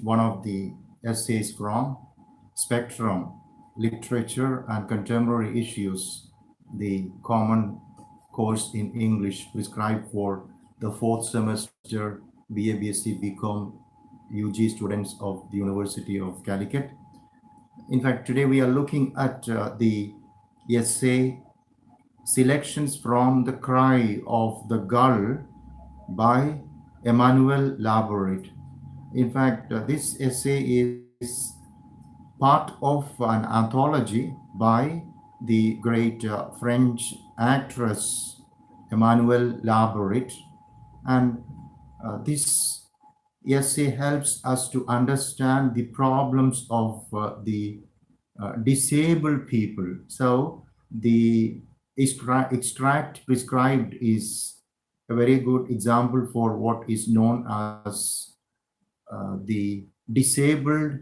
one of the essays from Spectrum, Literature and Contemporary Issues, the common course in English prescribed for the fourth semester BA, BSc, BCom, UG students of the University of Calicut. In fact, today we are looking at the essay Selections from the Cry of the Gull by Emmanuelle Laborit. In fact, this essay is part of an anthology by the great French actress Emmanuelle Laborit, and this essay helps us to understand the problems of the disabled people. So the extract prescribed is a very good example for what is known as the disabled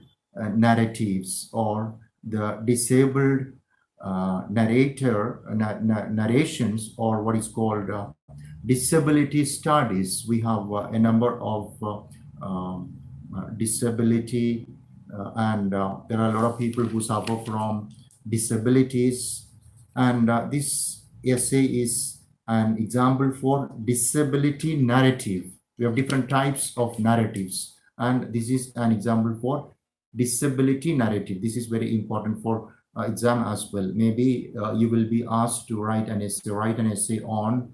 narratives, or the disabled narrations, or what is called disability studies. We have a number of disability and there are a lot of people who suffer from disabilities, and this essay is an example for disability narrative. We have different types of narratives, and this is an example for disability narrative. This is very important for exam as well. Maybe you will be asked to write an essay on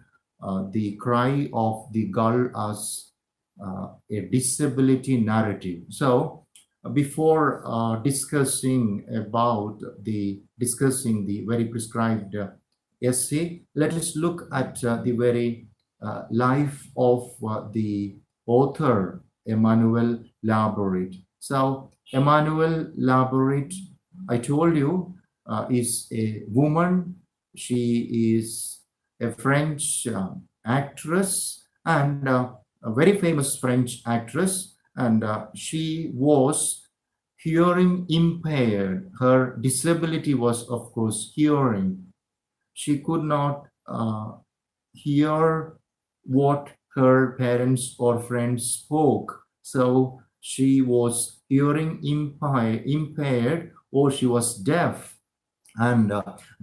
the Cry of the Gull as a disability narrative. So before discussing the very prescribed essay, let us look at the very life of the author Emmanuelle Laborit. So Emmanuelle Laborit, I told you, is a woman. She is a French actress, and a very famous French actress, and she was hearing impaired. Her disability was, of course, hearing. She could not hear what her parents or friends spoke. So she was hearing impaired, or she was deaf. And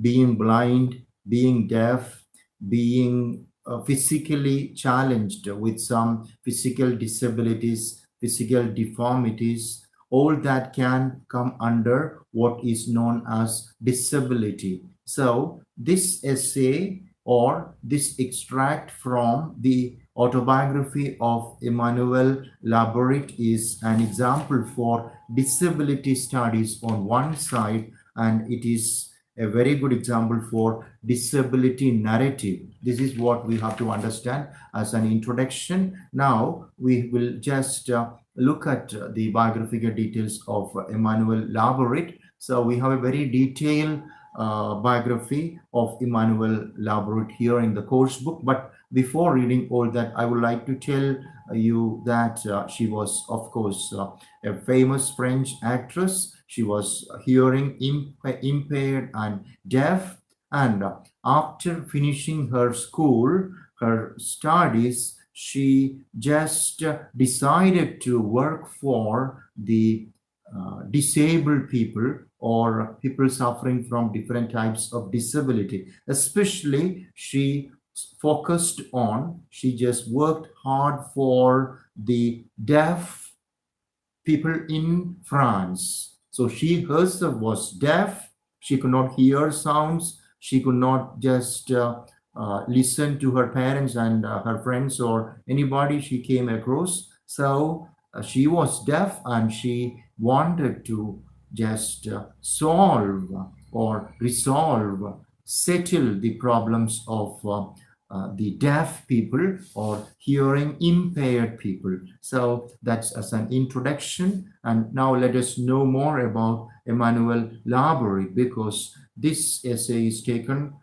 being blind, being deaf, being physically challenged with some physical disabilities, physical deformities, all that can come under what is known as disability. So this essay, or this extract from the autobiography of Emmanuelle Laborit, is an example for disability studies on one side, and it is a very good example for disability narrative. This is what we have to understand as an introduction. Now we will just look at the biographical details of Emmanuelle Laborit. So we have a very detailed biography of Emmanuelle Laborit here in the course book. But before reading all that, I would like to tell you that she was, of course, a famous French actress. She was hearing impaired and deaf, and after finishing her school, her studies, she just decided to work for the disabled people, or people suffering from different types of disability. Especially she just worked hard for the deaf people in France. So she herself was deaf. She could not hear sounds. She could not just listen to her parents and her friends or anybody she came across. So she was deaf, and she wanted to just solve or resolve, settle the problems of the deaf people or hearing impaired people. So that's as an introduction. And now let us know more about Emmanuelle Laborit, because this essay is taken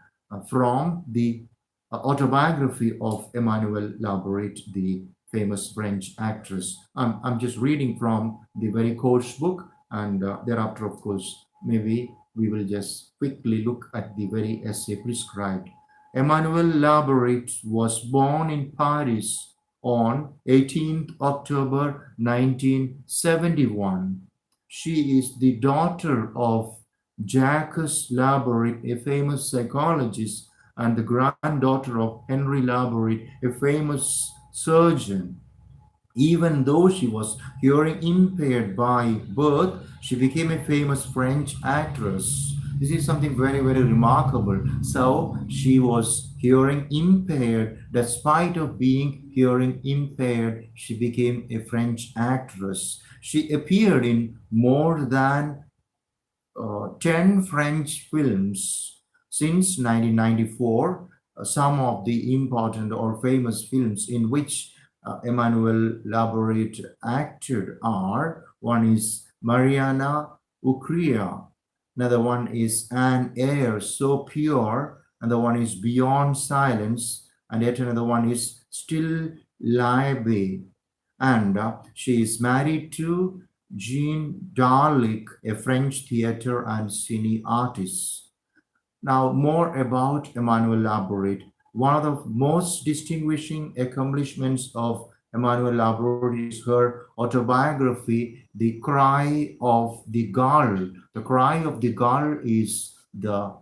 from the autobiography of Emmanuelle Laborit, the famous French actress. I'm just reading from the very course book, and thereafter, of course, maybe we will just quickly look at the very essay prescribed. Emmanuelle Laborit was born in Paris on 18th October 1971. She is the daughter of Jacques Laborit, a famous psychologist, and the granddaughter of Henry Laborit, a famous surgeon. Even though she was hearing impaired by birth, she became a famous French actress. This is something very, very remarkable. So she was hearing impaired. Despite of being hearing impaired, she became a French actress. She appeared in more than 10 French films since 1994. Some of the important or famous films in which Emmanuelle Laborit acted are: one is Mariana Ucria, another one is An Air So Pure, another one is Beyond Silence, and yet another one is Still Liebe. And she is married to Jean Darlic, a French theater and cine artist. Now, more about Emmanuelle Laborit. One of the most distinguishing accomplishments of Emmanuelle Laborit is her autobiography, The Cry of the Gull. The Cry of the Gull is the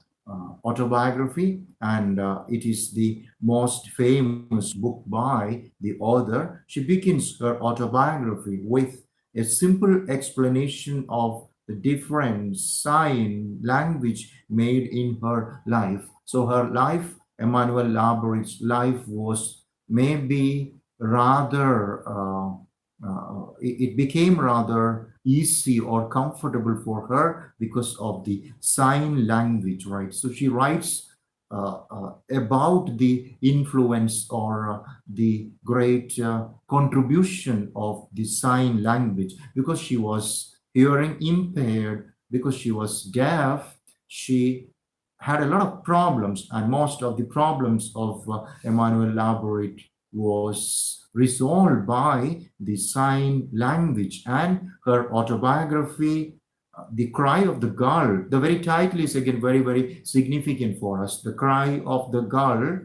autobiography, and it is the most famous book by the author. She begins her autobiography with a simple explanation of the different sign language made in her life. So her life, Emmanuelle Laborit's life, was maybe rather it became rather easy or comfortable for her because of the sign language, right? So she writes about the influence or the great contribution of the sign language. Because she was hearing impaired, because she was deaf, she had a lot of problems, and most of the problems of Emmanuelle Laborit was resolved by the sign language. And her autobiography, The Cry of the Gull, the very title is again very, very significant for us. The Cry of the Gull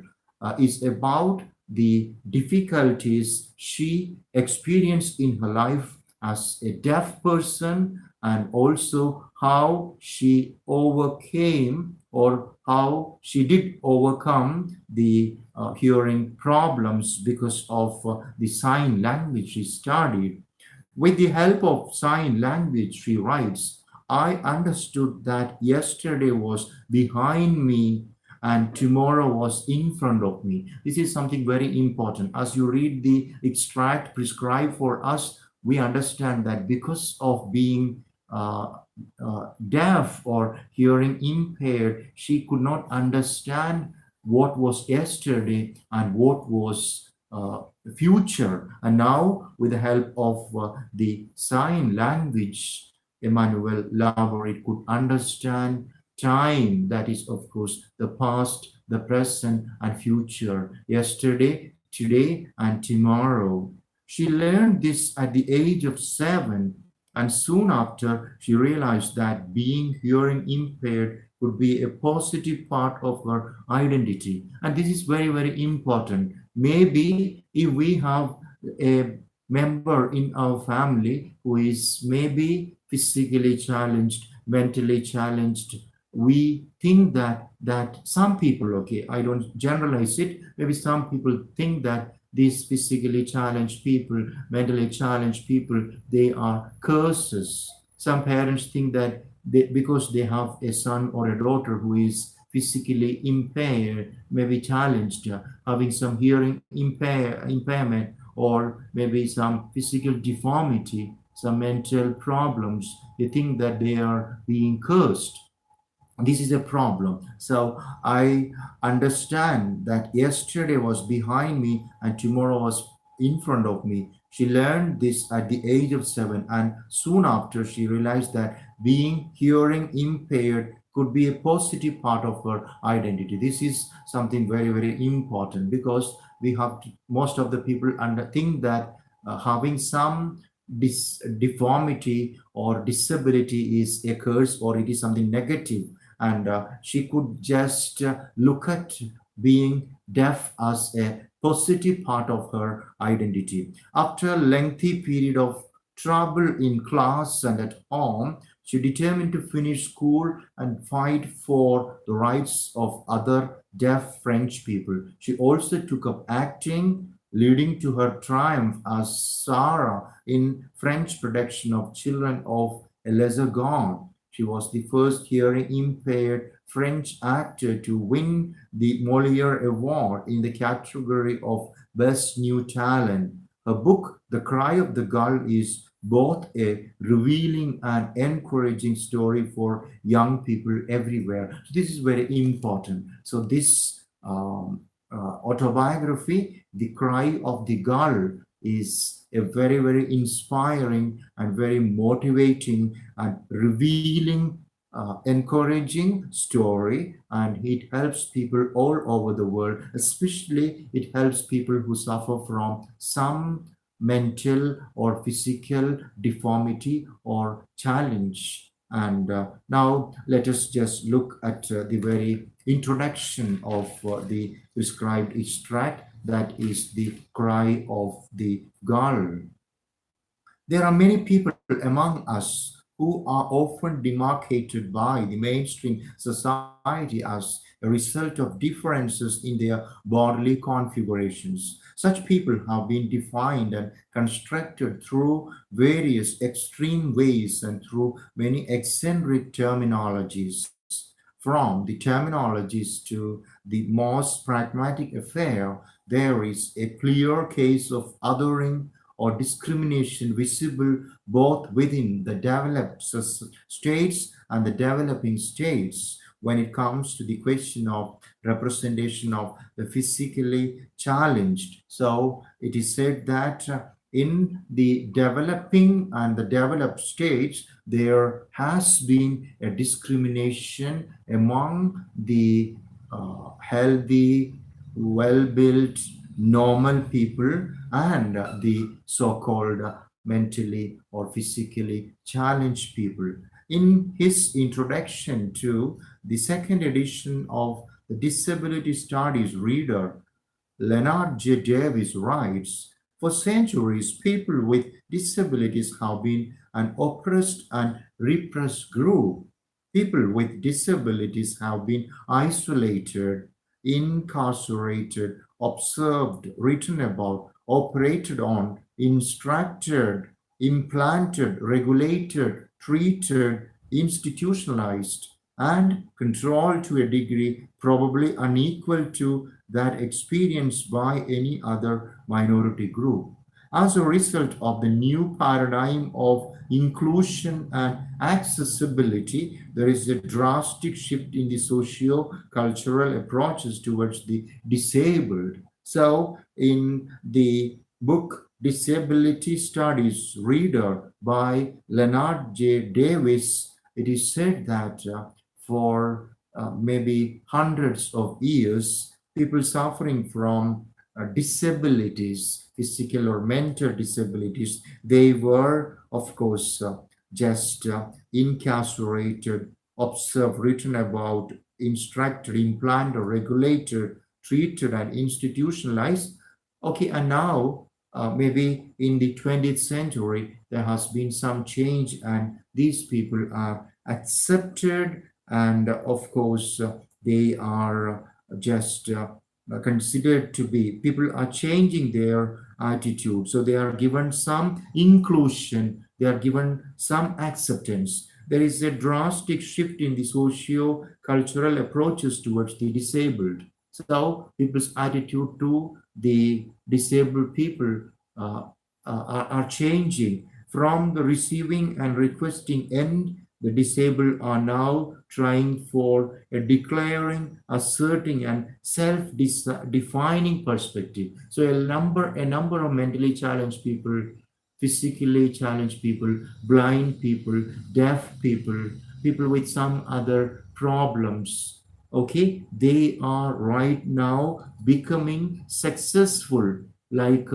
is about the difficulties she experienced in her life as a deaf person, and also how she overcame or how she did overcome the hearing problems because of the sign language she studied. With the help of sign language, she writes, I understood that yesterday was behind me and tomorrow was in front of me. This is something very important. As you read the extract prescribed for us, we understand that because of being deaf or hearing impaired, she could not understand what was yesterday and what was future. And now, with the help of the sign language, Emmanuelle Laborit could understand time, that is, of course, the past, the present, and future, yesterday, today, and tomorrow. She learned this at the age of 7, and soon after, she realized that being hearing impaired could be a positive part of her identity. And this is very, very important. Maybe if we have a member in our family who is maybe physically challenged, mentally challenged, we think that some people, okay, I don't generalize it, maybe some people think that these physically challenged people, mentally challenged people, they are curses. Some parents think that because they have a son or a daughter who is physically impaired, maybe challenged, having some hearing impairment, or maybe some physical deformity, some mental problems, they think that they are being cursed. This is a problem. So I understand that yesterday was behind me and tomorrow was in front of me. She learned this at the age of 7, and soon after she realized that being hearing impaired could be a positive part of her identity. This is something very, very important, because we have to, most of the people think that having some deformity or disability is a curse, or it is something negative. And she could just look at being deaf as a positive part of her identity. After a lengthy period of trouble in class and at home, she determined to finish school and fight for the rights of other deaf French people. She also took up acting, leading to her triumph as Sarah in French production of Children of a Lesser God. She was the first hearing impaired French actor to win the Moliere Award in the category of Best New Talent. Her book, The Cry of the Gull, is both a revealing and encouraging story for young people everywhere. So this is very important. So this autobiography, The Cry of the Gull, is a very, very inspiring and very motivating and revealing, encouraging story, and it helps people all over the world. Especially, it helps people who suffer from some mental or physical deformity or challenge. And now let us just look at the very introduction of the described extract, that is the cry of the gull. There are many people among us who are often demarcated by the mainstream society as a result of differences in their bodily configurations. Such people have been defined and constructed through various extreme ways and through many eccentric terminologies. From the terminologies to the most pragmatic affair, there is a clear case of othering or discrimination visible both within the developed states and the developing states when it comes to the question of representation of the physically challenged. So it is said that in the developing and the developed states, there has been a discrimination among the healthy, well-built, normal people and the so-called mentally or physically challenged people. In his introduction to the second edition of the Disability Studies Reader, Leonard J. Davis writes, for centuries, people with disabilities have been an oppressed and repressed group. People with disabilities have been isolated, incarcerated, observed, written about, operated on, instructed, implanted, regulated, treated, institutionalized, and controlled to a degree probably unequal to that experienced by any other minority group. As a result of the new paradigm of inclusion and accessibility, there is a drastic shift in the socio-cultural approaches towards the disabled. So, in the book Disability Studies Reader by Leonard J. Davis, it is said that for maybe hundreds of years, people suffering from disabilities, physical or mental disabilities, they were, of course, just incarcerated, observed, written about, instructed, implanted, regulated, treated, and institutionalized. Okay, and now maybe in the 20th century, there has been some change, and these people are accepted, and of course, they are just considered to be, people are changing their attitude. So they are given some inclusion, they are given some acceptance. There is a drastic shift in the socio-cultural approaches towards the disabled. So people's attitude to the disabled people are changing. From the receiving and requesting end, the disabled are now trying for a declaring, asserting, and self-defining perspective. So a number of mentally challenged people, physically challenged people, blind people, deaf people, people with some other problems, okay, they are right now becoming successful. Like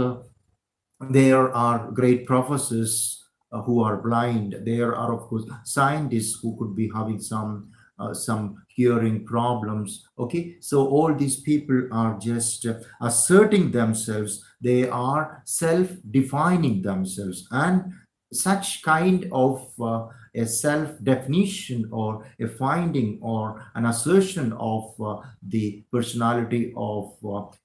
there are great professors who are blind. There are, of course, scientists who could be having some some hearing problems. Okay, so all these people are just asserting themselves, they are self-defining themselves, and such kind of a self-definition or a finding or an assertion of the personality of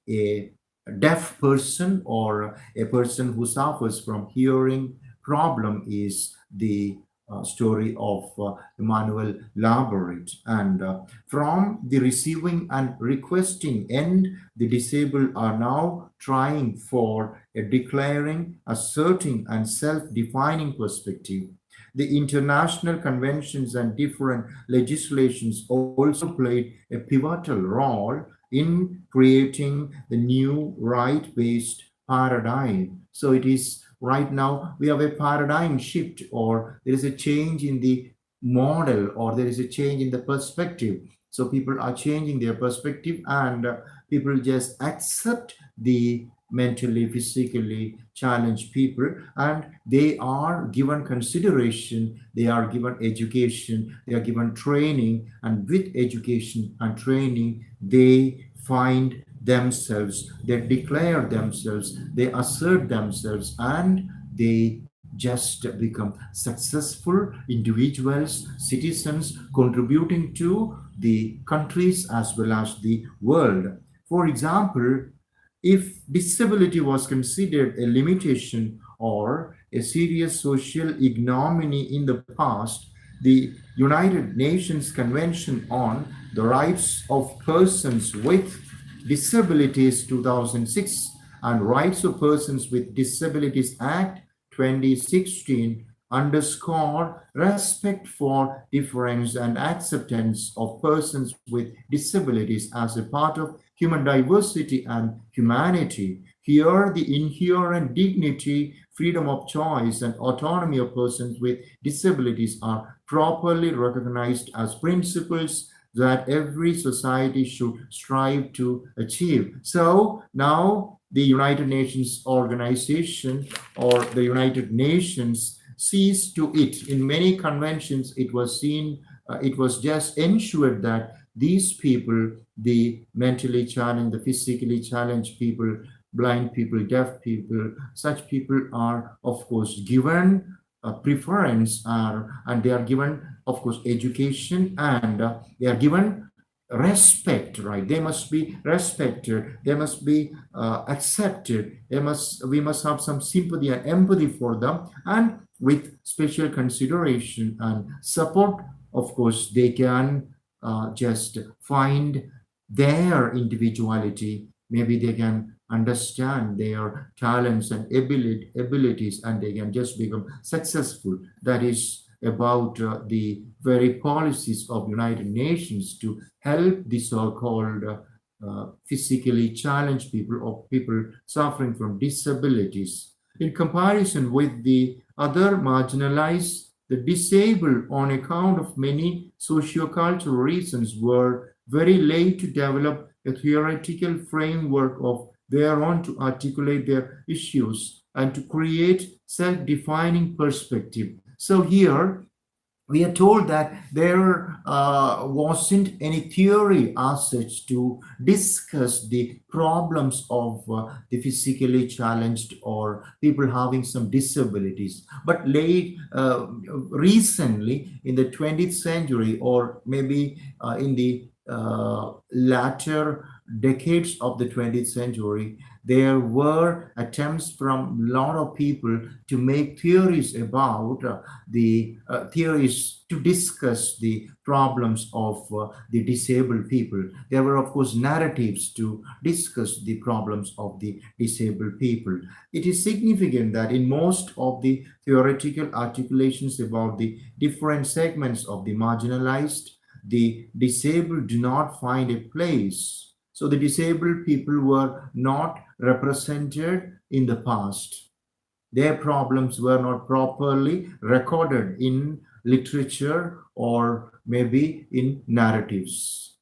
a deaf person or a person who suffers from hearing problem is the story of Emmanuelle Laborit. And from the receiving and requesting end, the disabled are now trying for a declaring, asserting, and self-defining perspective. The international conventions and different legislations also played a pivotal role in creating the new right-based paradigm. So it is right now we have a paradigm shift, or there is a change in the model, or there is a change in the perspective. So people are changing their perspective, and people just accept the mentally, physically challenged people, and they are given consideration, they are given education, they are given training, and with education and training they find themselves, they declare themselves, they assert themselves, and they just become successful individuals, citizens, contributing to the countries as well as the world. For example, if disability was considered a limitation or a serious social ignominy in the past, the United Nations Convention on the Rights of Persons with Disabilities 2006 and Rights of Persons with Disabilities Act 2016 underscore respect for difference and acceptance of persons with disabilities as a part of human diversity and humanity. Here, the inherent dignity, freedom of choice, and autonomy of persons with disabilities are properly recognized as principles that every society should strive to achieve. So now the United Nations organization or the United Nations sees to it. In many conventions, it was seen, it was just ensured that these people, the mentally challenged, the physically challenged people, blind people, deaf people, such people are, of course, given preference, and they are given, of course, education, and they are given respect, right? They must be respected, they must be accepted, we must have some sympathy and empathy for them, and with special consideration and support, of course, they can just find their individuality. Maybe they can understand their talents and abilities, and they can just become successful. That is about the very policies of United Nations to help the so-called physically challenged people or people suffering from disabilities. In comparison with the other marginalized, the disabled, on account of many socio-cultural reasons, were very late to develop a theoretical framework of their own to articulate their issues and to create self-defining perspective. So here we are told that there wasn't any theory as such to discuss the problems of the physically challenged or people having some disabilities. But recently, in the 20th century, or maybe in the latter decades of the 20th century, there were attempts from a lot of people to make theories about the theories to discuss the problems of the disabled people. There were, of course, narratives to discuss the problems of the disabled people. It is significant that in most of the theoretical articulations about the different segments of the marginalized, the disabled do not find a place. So the disabled people were not represented in the past. Their problems were not properly recorded in literature or maybe in narratives.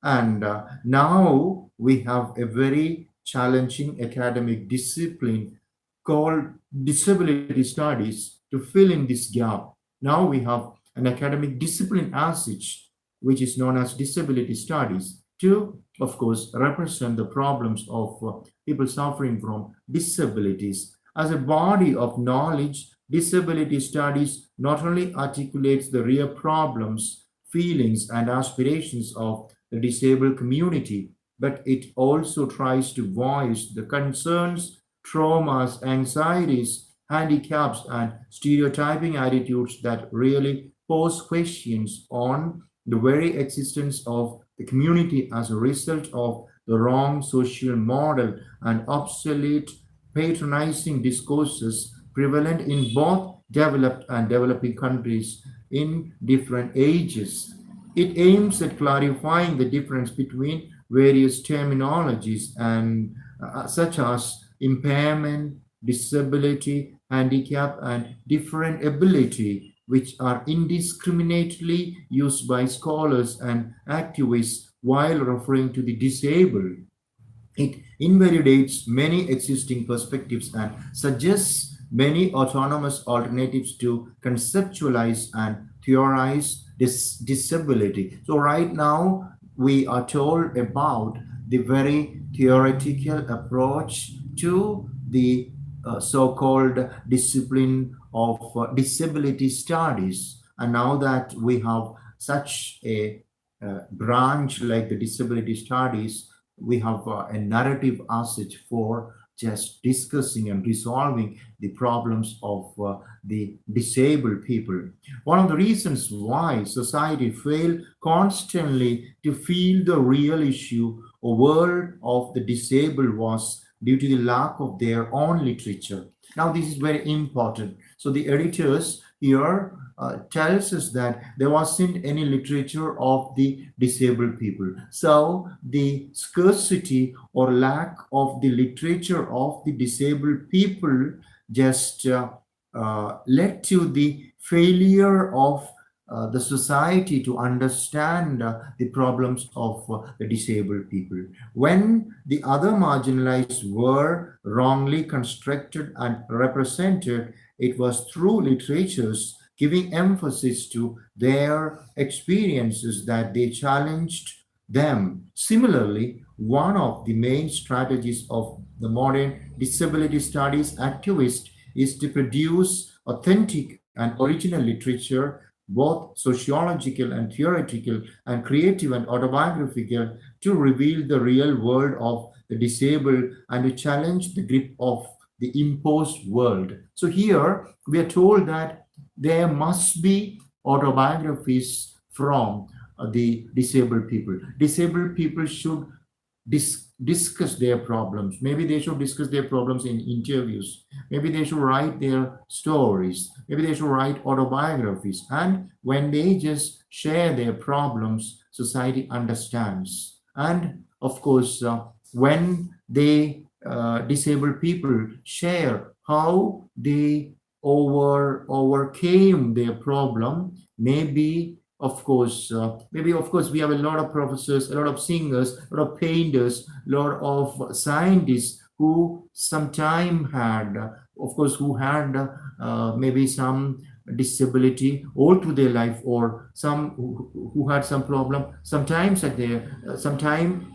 And now we have a very challenging academic discipline called disability studies to fill in this gap. Now we have an academic discipline as such, which is known as disability studies, to, of course, represent the problems of people suffering from disabilities. As a body of knowledge, disability studies not only articulates the real problems, feelings, and aspirations of the disabled community, but it also tries to voice the concerns, traumas, anxieties, handicaps, and stereotyping attitudes that really pose questions on the very existence of the community as a result of the wrong social model and obsolete patronizing discourses prevalent in both developed and developing countries in different ages. It aims at clarifying the difference between various terminologies and such as impairment, disability, handicap, and different ability, which are indiscriminately used by scholars and activists while referring to the disabled. It invalidates many existing perspectives and suggests many autonomous alternatives to conceptualize and theorize this disability. So, right now, we are told about the very theoretical approach to the so-called discipline of disability studies. And now that we have such a branch like the disability studies, we have a narrative asset for just discussing and resolving the problems of the disabled people. One of the reasons why society fail constantly to feel the real issue or world of the disabled was due to the lack of their own literature. Now, this is very important. So the editors here tells us that there wasn't any literature of the disabled people. So the scarcity or lack of the literature of the disabled people just led to the failure of the society to understand the problems of the disabled people. When the other marginalized were wrongly constructed and represented, it was through literatures giving emphasis to their experiences that they challenged them. Similarly, one of the main strategies of the modern disability studies activist is to produce authentic and original literature, both sociological and theoretical, and creative and autobiographical, to reveal the real world of the disabled and to challenge the grip of the imposed world. So here we are told that there must be autobiographies from the disabled people. Disabled people should discuss their problems. Maybe they should discuss their problems in interviews. Maybe they should write their stories. Maybe they should write autobiographies. And when they just share their problems, society understands. And of course, when they disabled people share how they overcame their problem, maybe of course we have a lot of professors, a lot of singers, a lot of painters, a lot of scientists who sometime had maybe some disability all through their life, or some who had some problem sometime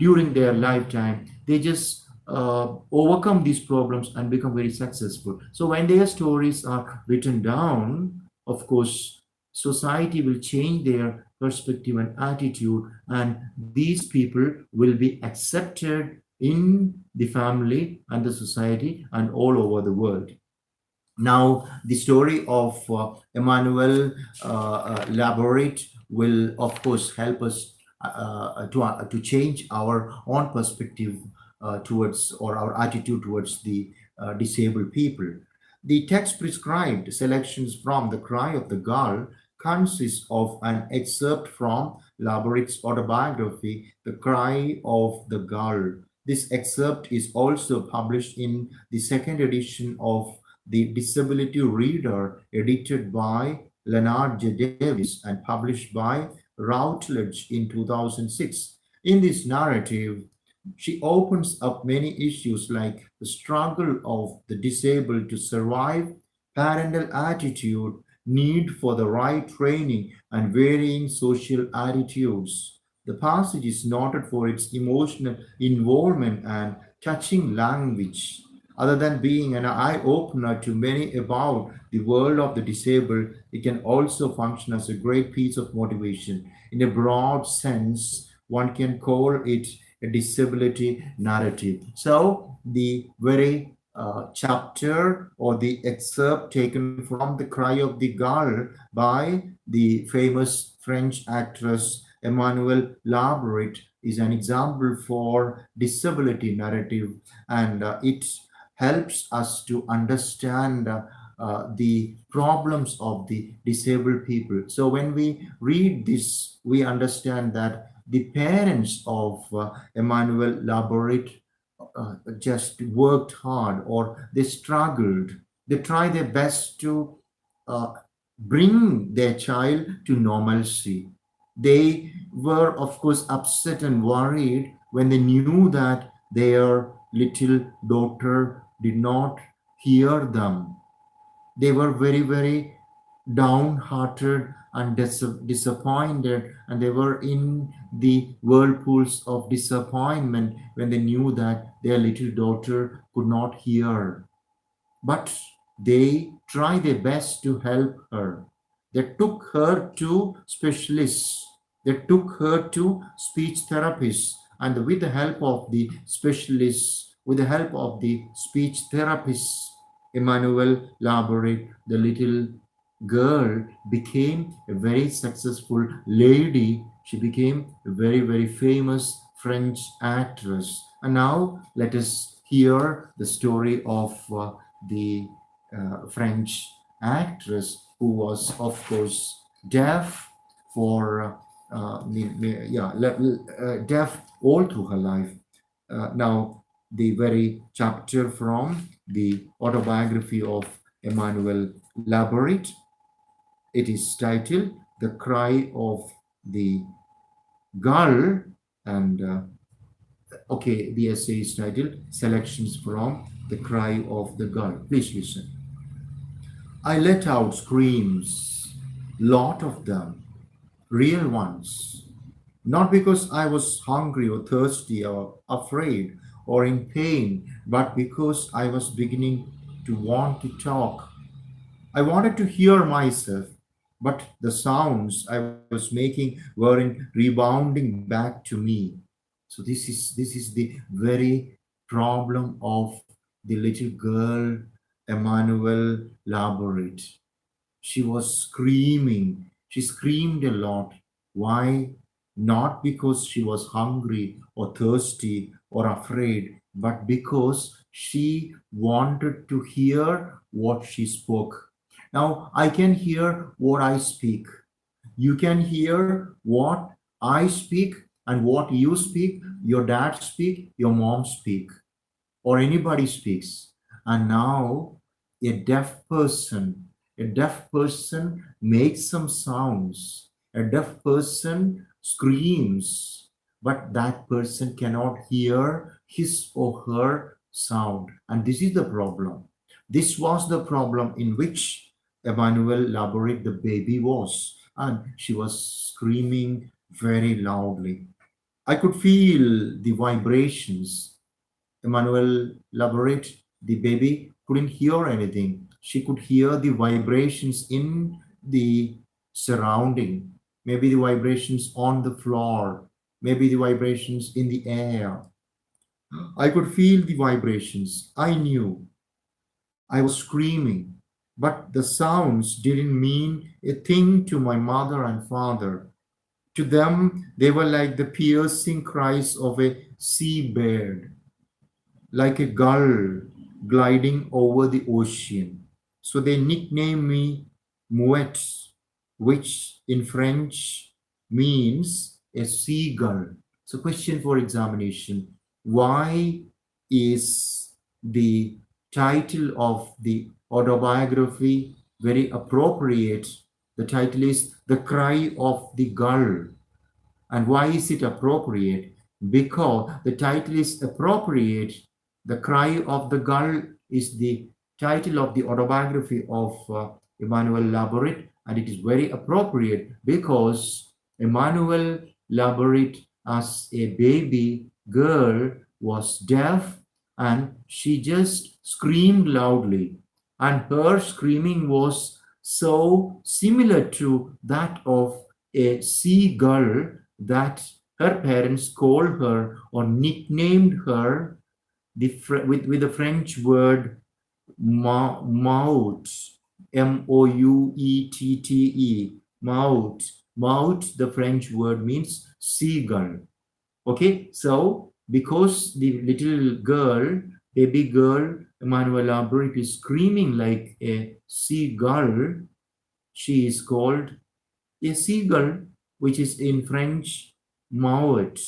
during their lifetime. They just overcome these problems and become very successful. So when their stories are written down, of course, society will change their perspective and attitude, and these people will be accepted in the family and the society and all over the world. Now, the story of Emmanuelle Laborit will, of course, help us to change our own perspective towards, or our attitude towards the disabled people. The text prescribed selections from The Cry of the Gull consists of an excerpt from Laborit's autobiography, The Cry of the Gull. This excerpt is also published in the second edition of the Disability Reader, edited by Leonard J. Davis and published by Routledge in 2006. In this narrative, she opens up many issues like the struggle of the disabled to survive, parental attitude, need for the right training, and varying social attitudes. The passage is noted for its emotional involvement and touching language. Other than being an eye opener to many about the world of the disabled, it can also function as a great piece of motivation. In a broad sense, one can call it a disability narrative. So, the very chapter or the excerpt taken from The Cry of the Gull by the famous French actress Emmanuelle Laborit is an example for disability narrative, and it helps us to understand the problems of the disabled people. So when we read this, we understand that the parents of Emmanuelle Laborit just worked hard, or they struggled. They tried their best to uh, bring their child to normalcy. They were, of course, upset and worried when they knew that their little daughter did not hear them. They were very, very downhearted and disappointed, and they were in the whirlpools of disappointment when they knew that their little daughter could not hear. But they tried their best to help her. They took her to specialists, they took her to speech therapists, and with the help of the specialists, with the help of the speech therapists, Emmanuel Laborit, the little girl, became a very successful lady. She became a very, very famous French actress. And now let us hear the story of the French actress who was, of course, deaf for deaf all through her life. Now, the very chapter from the autobiography of Emmanuelle Laborit. It is titled "The Cry of the Gull," and okay, the essay is titled "Selections from the Cry of the Gull." Please listen. I let out screams, lot of them, real ones, not because I was hungry or thirsty or afraid or in pain, but because I was beginning to want to talk. I wanted to hear myself, but the sounds I was making weren't rebounding back to me. So this is the very problem of the little girl Emmanuelle Laborit. She was screaming. She screamed a lot. Why? Not because she was hungry or thirsty or afraid, but because she wanted to hear what she spoke. Now, I can hear what I speak. You can hear what I speak and what you speak, your dad speak, your mom speak, or anybody speaks. And now a deaf person makes some sounds. A deaf person screams, but that person cannot hear his or her sound. And this is the problem. This was the problem in which Emmanuelle Laborit, the baby, was. And she was screaming very loudly. I could feel the vibrations. Emmanuelle Laborit, the baby, couldn't hear anything. She could hear the vibrations in the surrounding, maybe the vibrations on the floor, maybe the vibrations in the air. I could feel the vibrations. I knew I was screaming, but the sounds didn't mean a thing to my mother and father. To them, they were like the piercing cries of a seabird, like a gull gliding over the ocean. So they nicknamed me Mouette, which in French means a seagull. So, question for examination: why is the title of the autobiography very appropriate? The title is The Cry of the Gull. And why is it appropriate? Because the title is appropriate. The Cry of the Gull is the title of the autobiography of Emmanuelle Laborit, and it is very appropriate because Emmanuelle Laborit, as a baby girl, was deaf and she just screamed loudly. And her screaming was so similar to that of a seagull that her parents called her or nicknamed her with the French word mouth, Mouette, mouth. Mouth, the French word means seagull. Okay, so because the little girl, baby girl, Emmanuelle Laborit is screaming like a seagull, she is called a seagull, which is in French mouth.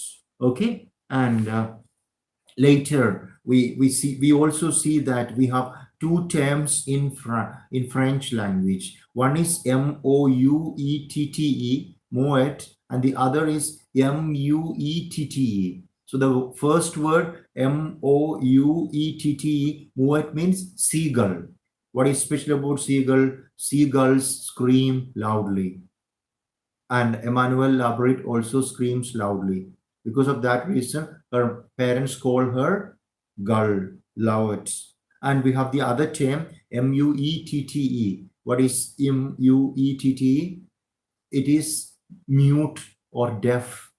Okay, and later we also see that we have two terms in French language. One is mouette, and the other is muette. So the first word mouette, mouette means seagull. What is special about seagull? Seagulls scream loudly, and Emmanuelle Laborit also screams loudly. Because of that reason, her parents call her Gull, Lowett. And we have the other term, muette. What is muette? It is mute or deaf.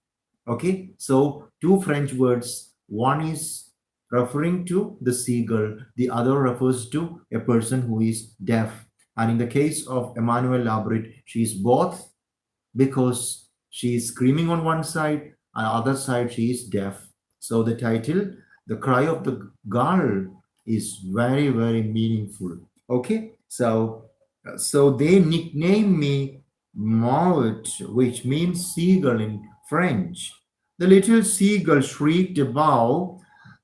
Okay, so two French words. One is referring to the seagull, the other refers to a person who is deaf. And in the case of Emmanuelle Laborit, she is both because she is screaming on one side, on the other side she is deaf. So the title, The Cry of the Gull, is very, very meaningful. Okay, so they nickname me Maud, which means seagull in French. The little seagull shrieked above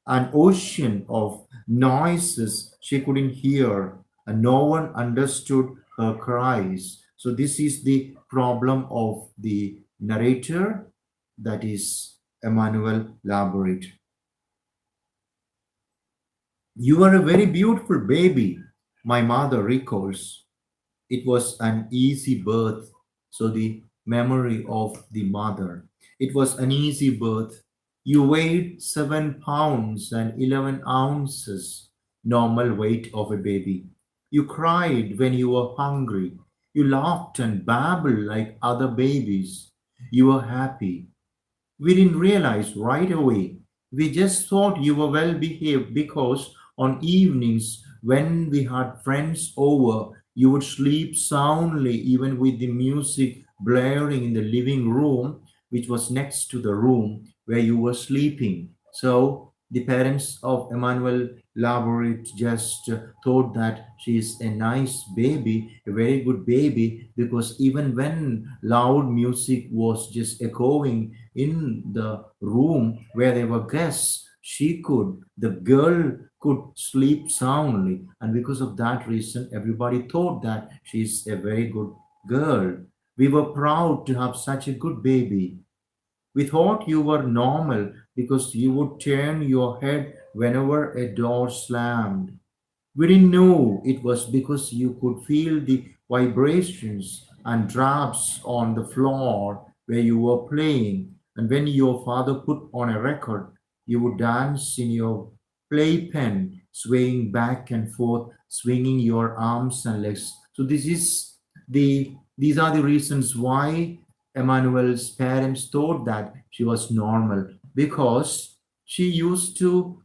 an ocean of noises she couldn't hear, and no one understood her cries. So, this is the problem of the narrator, that is Emmanuelle Laborit. You are a very beautiful baby, my mother recalls. It was an easy birth. So the memory of the mother. It was an easy birth. You weighed 7 pounds and 11 ounces, normal weight of a baby. You cried when you were hungry. You laughed and babbled like other babies. You were happy. We didn't realize right away. We just thought you were well behaved because on evenings when we had friends over, you would sleep soundly even with the music blaring in the living room, which was next to the room where you were sleeping. So the parents of Emmanuelle Laborit just thought that she is a nice baby, a very good baby, because even when loud music was just echoing in the room where there were guests, the girl could sleep soundly. And because of that reason, everybody thought that she's a very good girl. We were proud to have such a good baby. We thought you were normal because you would turn your head whenever a door slammed. We didn't know it was because you could feel the vibrations and drops on the floor where you were playing. And when your father put on a record, you would dance in your playpen, swaying back and forth, swinging your arms and legs. So these are the reasons why Emmanuel's parents thought that she was normal, because she used to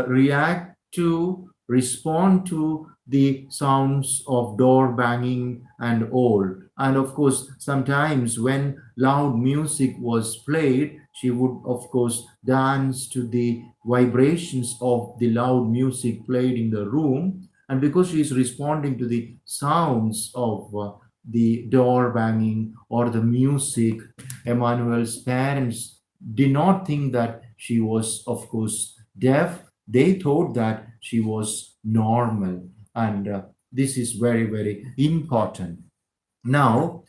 react to respond to the sounds of door banging and all. And of course, sometimes when loud music was played, she would, of course, dance to the vibrations of the loud music played in the room. And because she is responding to the sounds of the door banging or the music, Emmanuel's parents did not think that she was, of course, deaf. They thought that she was normal. And this is very, very important. Now,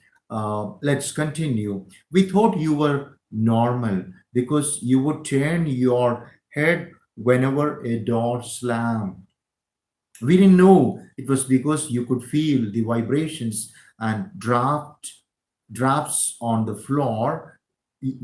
let's continue. We thought you were normal because you would turn your head whenever a door slammed. We didn't know it was because you could feel the vibrations and drafts on the floor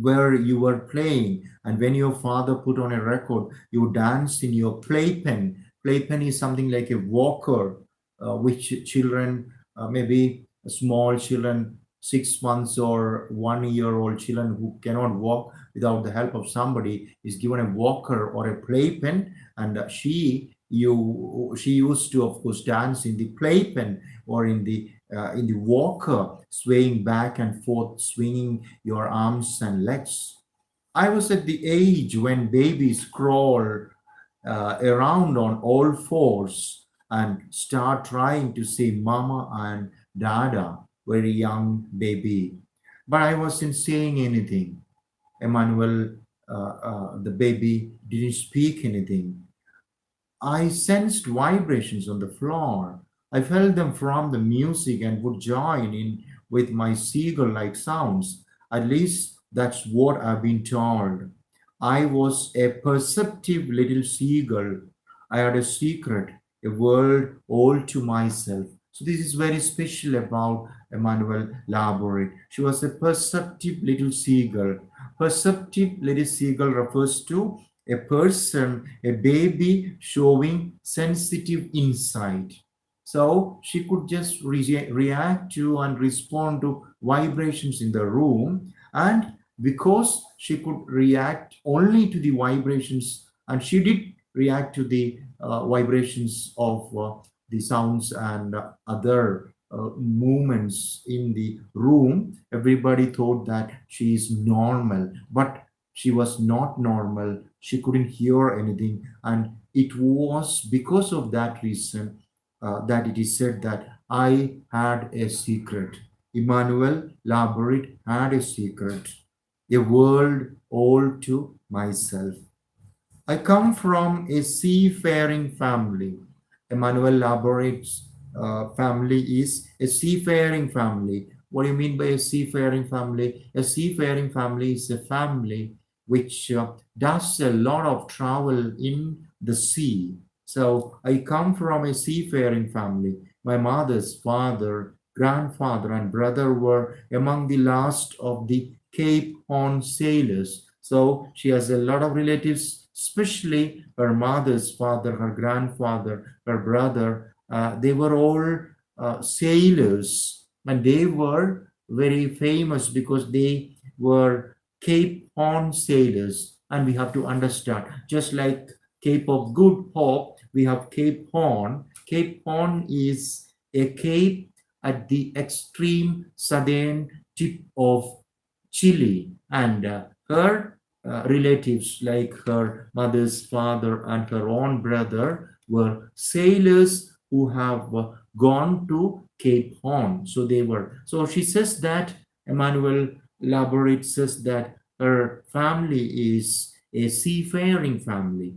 where you were playing. And when your father put on a record, you danced in your playpen. Playpen is something like a walker, which children, maybe small children, 6 months or 1 year old children who cannot walk without the help of somebody, is given a walker or a playpen. And she used to, of course, dance in the playpen or in the walker, swaying back and forth, swinging your arms and legs. I was at the age when babies crawl around on all fours and start trying to say mama and dada, very young baby. But I wasn't saying anything. Emmanuel, the baby, didn't speak anything. I sensed vibrations on the floor. I felt them from the music and would join in with my seagull like sounds. At least that's what I've been told. I was a perceptive little seagull. I had a secret, a world all to myself. So, this is very special about Emmanuelle Laborit. She was a perceptive little seagull. Perceptive little seagull refers to a person, a baby showing sensitive insight. So she could just react to and respond to vibrations in the room. And because she could react only to the vibrations, and she did react to the vibrations of the sounds and other movements in the room, everybody thought that she is normal. But she was not normal. She couldn't hear anything. And it was because of that reason that it is said that I had a secret. Emmanuelle Laborit had a secret, a world all to myself. I come from a seafaring family. Emmanuelle Laborit's family is a seafaring family. What do you mean by a seafaring family? A seafaring family is a family which does a lot of travel in the sea. So I come from a seafaring family. My mother's father, grandfather, and brother were among the last of the Cape Horn sailors. So she has a lot of relatives, especially her mother's father, her grandfather, her brother. They were all sailors, and they were very famous because they were Cape Horn sailors. And we have to understand, just like Cape of Good Hope, we have Cape Horn. Cape Horn is a cape at the extreme southern tip of Chile, and her relatives, like her mother's father and her own brother, were sailors who have gone to Cape Horn. So they were. So she says that Emmanuelle Laborit says that her family is a seafaring family.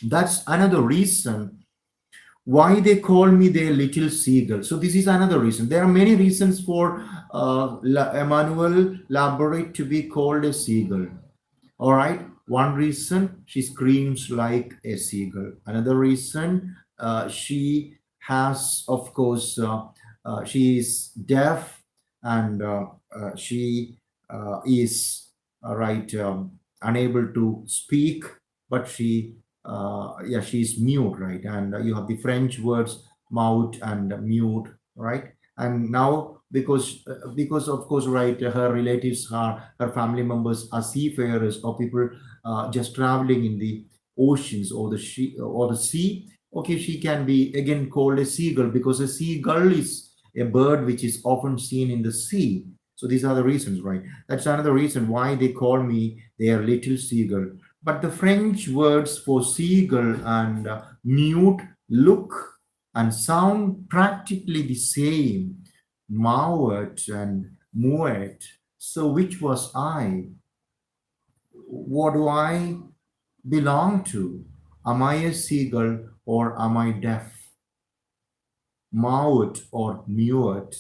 That's another reason why they call me their little seagull. So this is another reason. There are many reasons for Emmanuelle Laborit to be called a seagull. All right. One reason, she screams like a seagull. Another reason, she has, of course, she is deaf, and she is right, unable to speak, but yeah, she's mute, right? And you have the French words mouth and mute, right? And now, because of course, right, her relatives are, her family members are seafarers, or people just traveling in the oceans or the sea. Okay, she can be again called a seagull, because a seagull is a bird which is often seen in the sea. So these are the reasons, right? That's another reason why they call me their little seagull. But the French words for seagull and mute look and sound practically the same, mouet and muet. So which was I? What do I belong to? Am I a seagull or am I deaf, mouet or mute?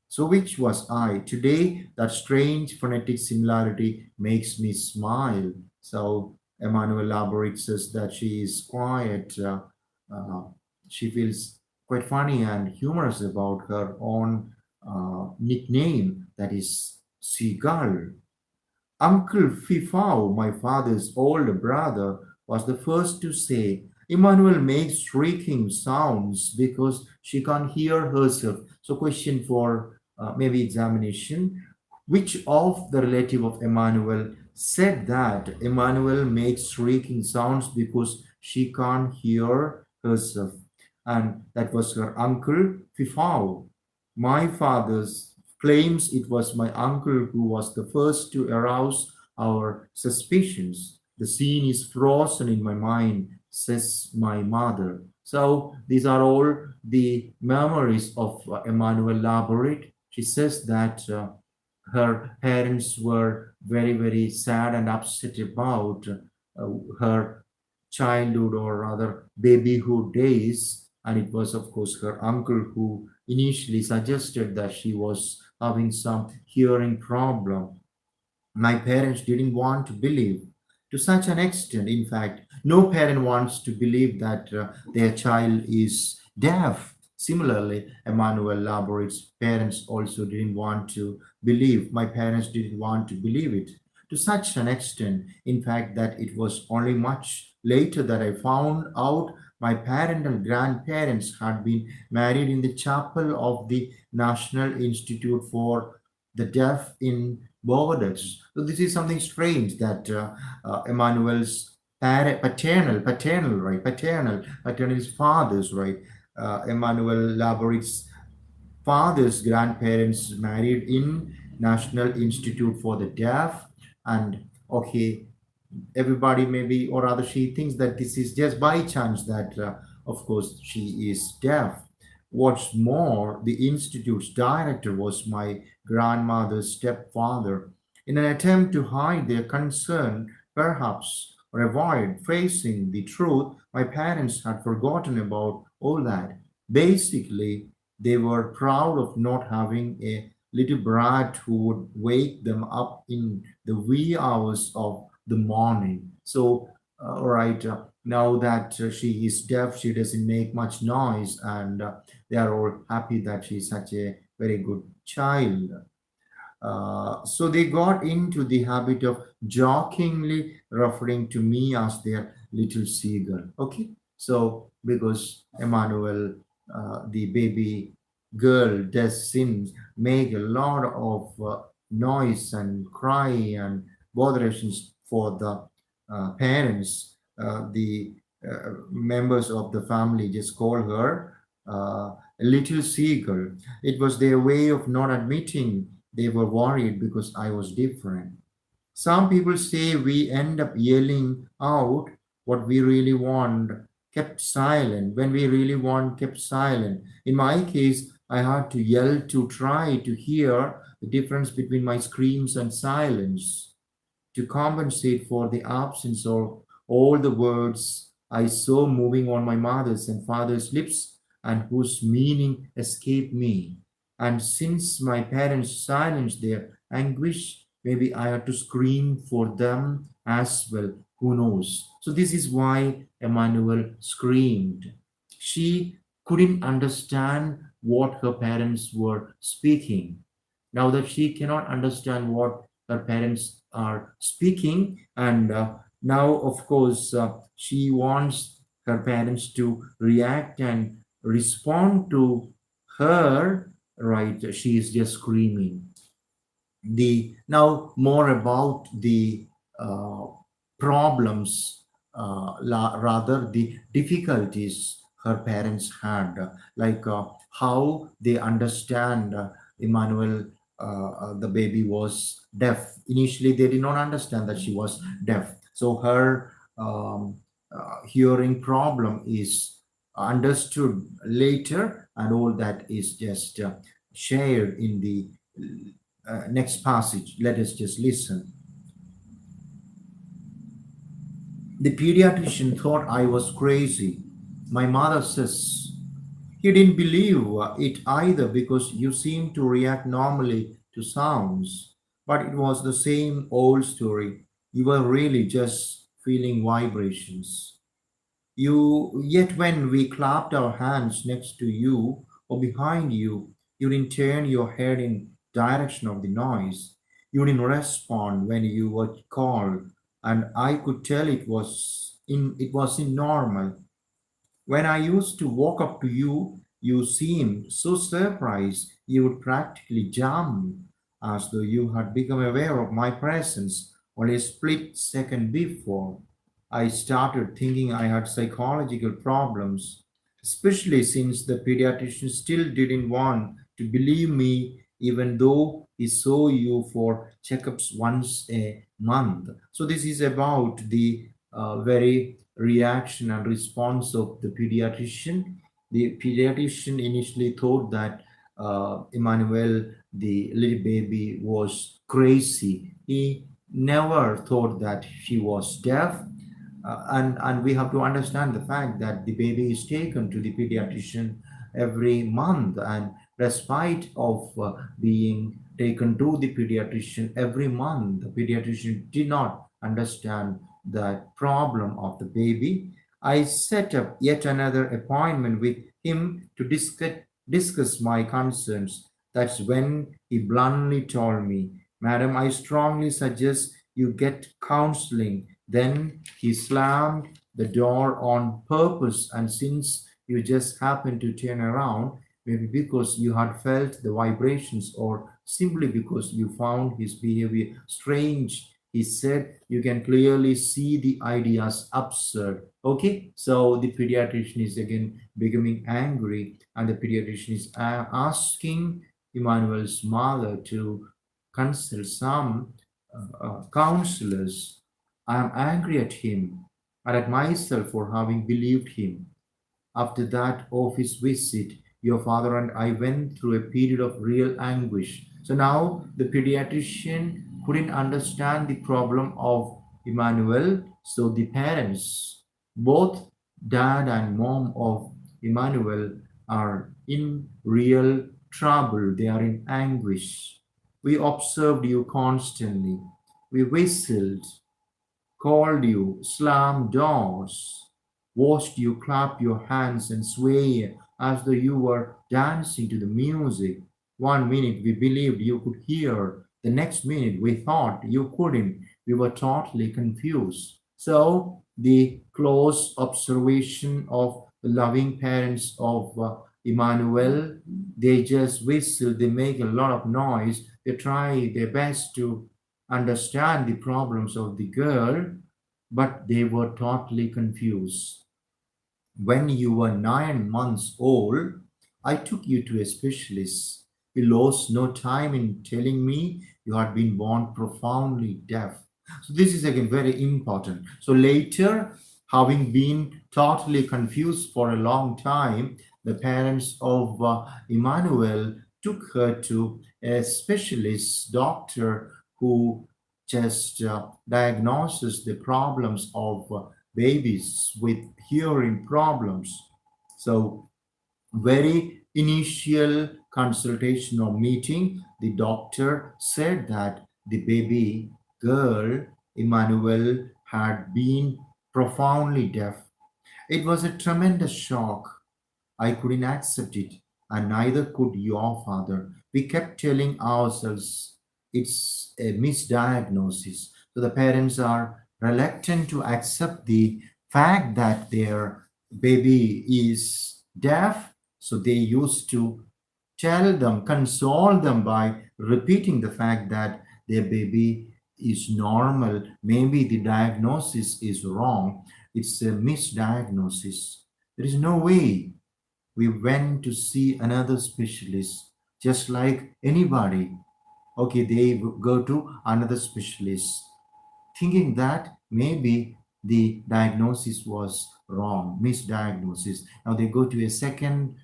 So which was I? Today, that strange phonetic similarity makes me smile. So Emmanuelle Laborit says that she is quiet, uh, she feels quite funny and humorous about her own nickname, that is Seagull. Uncle Fifau, my father's older brother, was the first to say, Emmanuel makes shrieking sounds because she can't hear herself. So, question for maybe examination. Which of the relative of Emmanuel said that Emmanuel makes shrieking sounds because she can't hear herself? And that was her uncle Fifau. My father's claims it was my uncle who was the first to arouse our suspicions. The scene is frozen in my mind, says my mother. So these are all the memories of Emmanuelle Laborit. She says that her parents were very, very sad and upset about her childhood or rather babyhood days. And it was, of course, her uncle who initially suggested that she was having some hearing problem. My parents didn't want to believe to such an extent. In fact, no parent wants to believe that their child is deaf. Similarly, Emmanuelle Laborit's parents also didn't want to believe. My parents didn't want to believe it to such an extent. In fact, that it was only much later that I found out my parent and grandparents had been married in the chapel of the National Institute for the Deaf in Borders. So this is something strange that Emmanuel's paternal is father's, right? Emmanuelle Laborit's father's grandparents married in National Institute for the Deaf, and okay, everybody maybe or rather she thinks that this is just by chance that of course she is deaf. What's more, the institute's director was my grandmother's stepfather. In an attempt to hide their concern, perhaps, or avoid facing the truth, my parents had forgotten about all that. Basically, they were proud of not having a little brat who would wake them up in the wee hours of the morning. So, right now that she is deaf, she doesn't make much noise, and they are all happy that she's such a very good child. So they got into the habit of jokingly referring to me as their little seagull. Okay, so because Emmanuel, the baby girl, does seem make a lot of noise and cry and botherations for the parents. The members of the family just call her a little seagull. It was their way of not admitting they were worried because I was different. Some people say we end up yelling out what we really want, kept silent. When we really want, kept silent. In my case, I had to yell to try to hear the difference between my screams and silence, to compensate for the absence of all the words I saw moving on my mother's and father's lips and whose meaning escaped me. And since my parents silenced their anguish, maybe I had to scream for them as well. Who knows? So, this is why Emmanuel screamed. She couldn't understand what her parents were speaking. Now that she cannot understand what her parents are speaking, and now, of course, she wants her parents to react and respond to her, right? She is just screaming. The now more about the uh, problems, rather the difficulties her parents had, like how they understand Emmanuel. The baby was deaf. Initially, they did not understand that she was deaf. So her hearing problem is understood later, and all that is just shared in the next passage. Let us just listen. The pediatrician thought I was crazy. My mother says, he didn't believe it either because you seem to react normally to sounds. But it was the same old story. You were really just feeling vibrations. Yet when we clapped our hands next to you or behind you, you didn't turn your head in direction of the noise. You didn't respond when you were called, and I could tell it was in normal. When I used to walk up to you, you seemed so surprised you would practically jump, as though you had become aware of my presence only a split second before. I started thinking I had psychological problems, especially since the pediatrician still didn't want to believe me, even though he saw you for checkups once a month. So, this is about the very reaction and response of the pediatrician. The pediatrician initially thought that Emmanuel, the little baby, was crazy. He never thought that she was deaf. And we have to understand the fact that the baby is taken to the pediatrician every month, and despite of being taken to the pediatrician every month, the pediatrician did not understand the problem of the baby. I set up yet another appointment with him to discuss my concerns. That's when he bluntly told me, Madam, I strongly suggest you get counseling. Then he slammed the door on purpose, and since you just happened to turn around, maybe because you had felt the vibrations or simply because you found his behavior strange, he said, you can clearly see the ideas absurd. Okay, so the pediatrician is again becoming angry, and the pediatrician is asking Emmanuel's mother to consult some counselors. I am angry at him and at myself for having believed him. After that office visit, your father and I went through a period of real anguish. So now the pediatrician couldn't understand the problem of Emmanuel. So the parents, both dad and mom of Emmanuel, are in real trouble. They are in anguish. We observed you constantly. We whistled, called you, slammed doors, watched you clap your hands and sway as though you were dancing to the music. One minute we believed you could hear, the next minute we thought you couldn't. We were totally confused. So, the close observation of the loving parents of Emmanuel, they just whistle, they make a lot of noise, they try their best to understand the problems of the girl, but they were totally confused. When you were 9 months old, I took you to a specialist. He lost no time in telling me you had been born profoundly deaf. So, this is again very important. So, later, having been totally confused for a long time, the parents of Emmanuel took her to a specialist doctor who just diagnoses the problems of babies with hearing problems. So, very initial consultation or meeting, the doctor said that the baby girl, Emmanuel, had been profoundly deaf. It was a tremendous shock. I couldn't accept it, and neither could your father. We kept telling ourselves it's a misdiagnosis. So the parents are reluctant to accept the fact that their baby is deaf. So they used to tell them, console them by repeating the fact that their baby is normal. Maybe the diagnosis is wrong. It's a misdiagnosis. There is no way. We went to see another specialist, just like anybody. Okay, they go to another specialist, thinking that maybe the diagnosis was wrong, misdiagnosis. Now they go to a second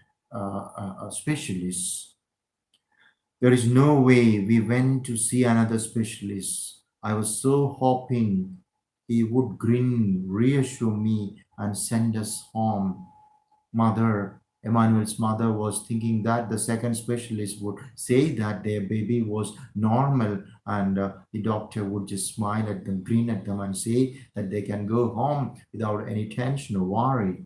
specialist. There is no way. We went to see another specialist. I was so hoping he would grin, reassure me, and send us home. Mother Emmanuel's mother was thinking that the second specialist would say that their baby was normal, and the doctor would just smile at them, grin at them, and say that they can go home without any tension or worry.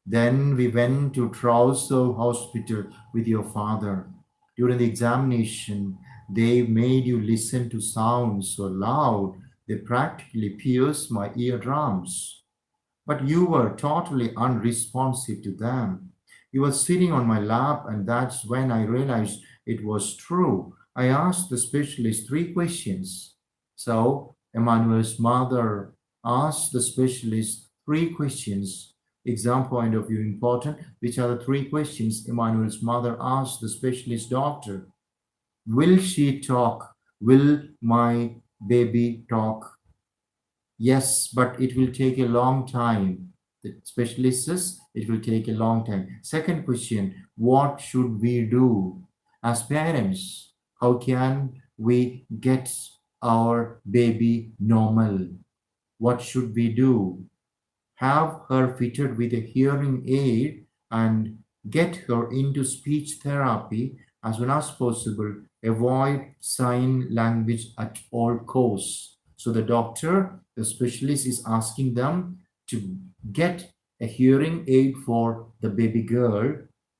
Then we went to Trauso Hospital with your father. During the examination, they made you listen to sounds so loud they practically pierced my eardrums. But you were totally unresponsive to them. You were sitting on my lap, and that's when I realized it was true. I asked the specialist three questions. So, Emmanuel's mother asked the specialist three questions. Exam point of view important. Which are the three questions Emmanuel's mother asked the specialist doctor? Will she talk? Will my baby talk? Yes, but it will take a long time. The specialist says it will take a long time. Second question, what should we do as parents? How can we get our baby normal? What should we do? Have her fitted with a hearing aid and get her into speech therapy as soon as possible. Avoid sign language at all costs. So the doctor, the specialist, is asking them to get a hearing aid for the baby girl.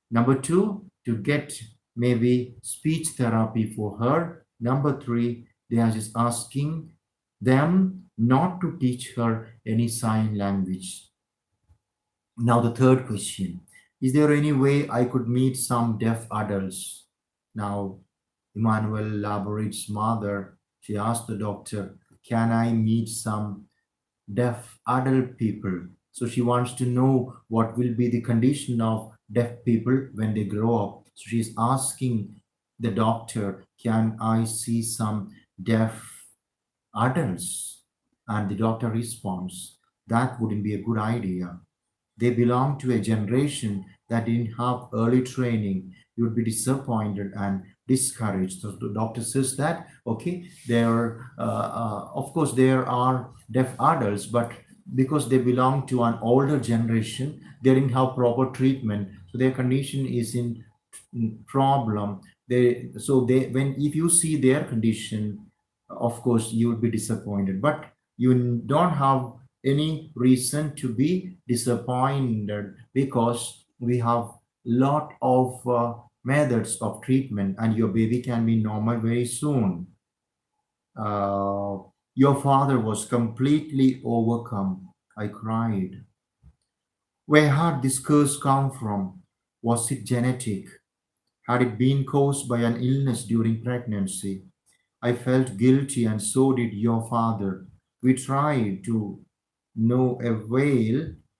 Number two, to get maybe speech therapy for her. Number three, they are just asking them not to teach her any sign language. Now, the third question, is there any way I could meet some deaf adults? Now, Emmanuelle Laborit's mother, she asked the doctor, can I meet some deaf adult people? So she wants to know what will be the condition of deaf people when they grow up. So she's asking the doctor, can I see some deaf adults? And the doctor responds, that wouldn't be a good idea. They belong to a generation that didn't have early training. You would be disappointed and discouraged. So the doctor says that, okay, there, of course, there are deaf adults, but because they belong to an older generation, they didn't have proper treatment. So their condition is in problem. They when if you see their condition, of course you will be disappointed, but you don't have any reason to be disappointed because we have lot of methods of treatment, and your baby can be normal very soon. uh, your father was completely overcome. I cried. Where had this curse come from? Was it genetic? Had it been caused by an illness during pregnancy? I felt guilty, and so did your father. We tried to know a way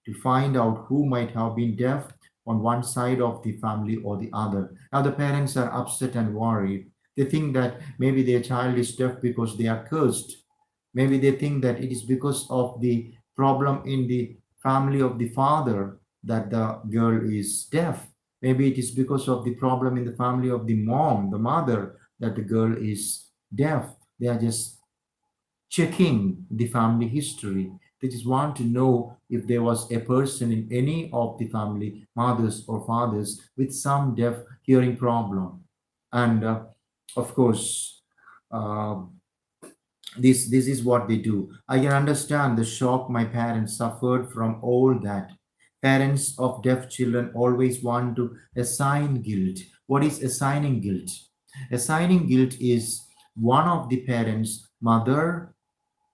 to find out who might have been deaf on one side of the family or the other. Now, the parents are upset and worried. They think that maybe their child is deaf because they are cursed. Maybe they think that it is because of the problem in the family of the father that the girl is deaf. Maybe it is because of the problem in the family of the mom, the mother, that the girl is deaf. They are just checking the family history. They just want to know if there was a person in any of the family, mothers or fathers, with some deaf hearing problem. And of course, uh, this is what they do. I can understand the shock my parents suffered from all that. Parents of deaf children always want to assign guilt. What is assigning guilt? Assigning guilt is one of the parents, mother,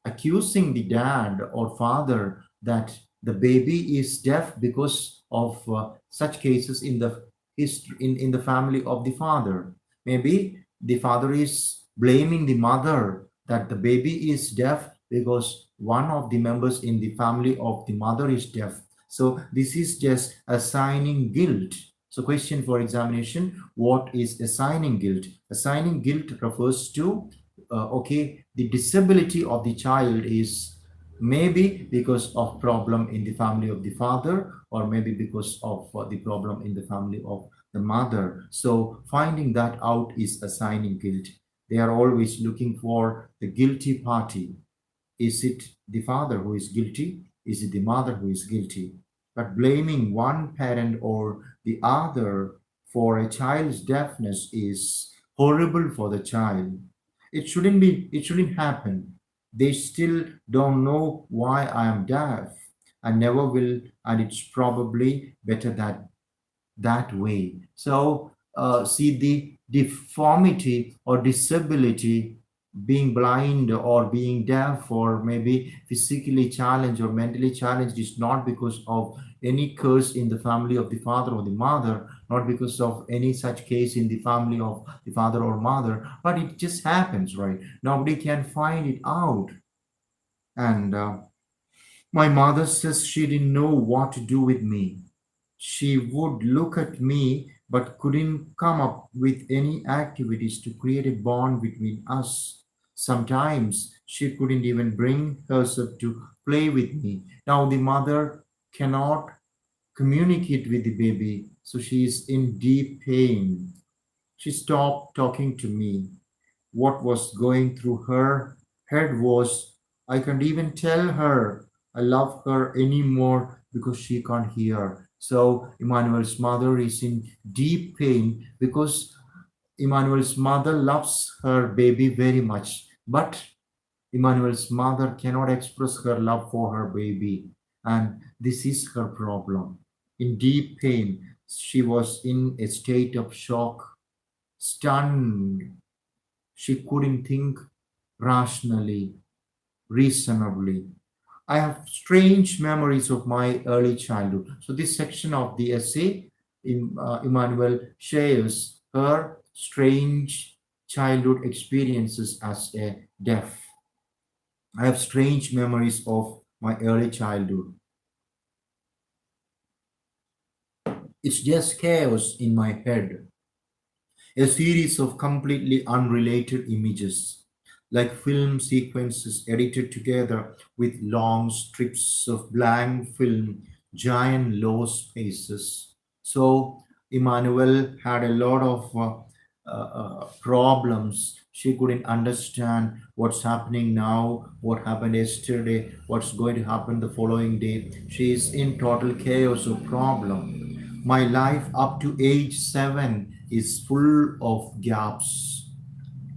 accusing the dad or father that the baby is deaf because of such cases in the history in the family of the father. Maybe the father is blaming the mother that the baby is deaf because one of the members in the family of the mother is deaf. So this is just assigning guilt. So question for examination, what is assigning guilt? Assigning guilt refers to okay, the disability of the child is maybe because of problem in the family of the father, or maybe because of the problem in the family of the mother. So finding that out is assigning guilt. They are always looking for the guilty party. Is it the father who is guilty? Is it the mother who is guilty? But blaming one parent or the other for a child's deafness is horrible for the child. It shouldn't happen. They still don't know why I am deaf and never will, and it's probably better that way. So, see the deformity or disability, being blind or being deaf or maybe physically challenged or mentally challenged is not because of any curse in the family of the father or the mother, not because of any such case in the family of the father or mother, but it just happens, right? Nobody can find it out. And my mother says she didn't know what to do with me. She would look at me but couldn't come up with any activities to create a bond between us. Sometimes she couldn't even bring herself to play with me. Now the mother cannot communicate with the baby, so she is in deep pain. She stopped talking to me. What was going through her head was, I can't even tell her I love her anymore because she can't hear. So Emmanuel's mother is in deep pain because Emmanuel's mother loves her baby very much, but Emmanuel's mother cannot express her love for her baby, and this is her problem. In deep pain, she was in a state of shock, stunned. She couldn't think rationally, reasonably. I have strange memories of my early childhood. So, this section of the essay, Emmanuel shares her strange childhood experiences as a deaf. I have strange memories of my early childhood. It's just chaos in my head. A series of completely unrelated images, like film sequences edited together with long strips of blank film, giant low spaces. So, Emmanuel had a lot of problems. She couldn't understand what's happening now, what happened yesterday, what's going to happen the following day. She is in total chaos of problem. My life up to age 7 is full of gaps.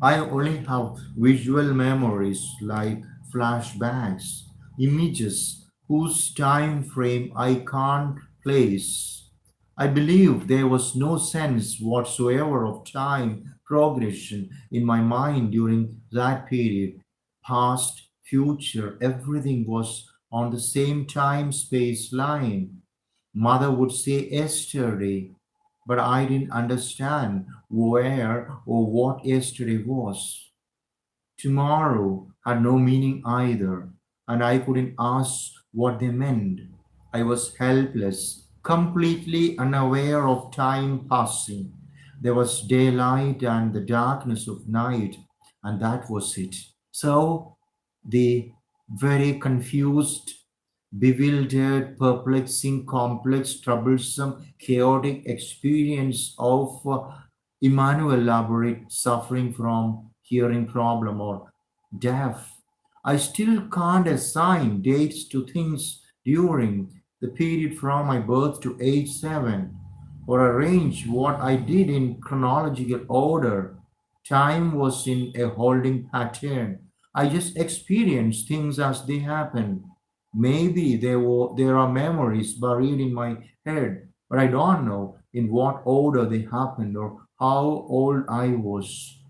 I only have visual memories like flashbacks, images whose time frame I can't place. I believe there was no sense whatsoever of time progression in my mind during that period. Past, future, everything was on the same time space line. Mother would say yesterday, but I didn't understand where or what yesterday was. Tomorrow had no meaning either, and I couldn't ask what they meant. I was helpless, completely unaware of time passing. There was daylight and the darkness of night, and that was it. So, the very confused, bewildered, perplexing, complex, troublesome, chaotic experience of Emmanuelle Laborit suffering from hearing problem or deaf. I still can't assign dates to things during the period from my birth to age 7 or arrange what I did in chronological order. Time was in a holding pattern. I just experienced things as they happened. Maybe there are memories buried in my head, but I don't know in what order they happened or how old I was.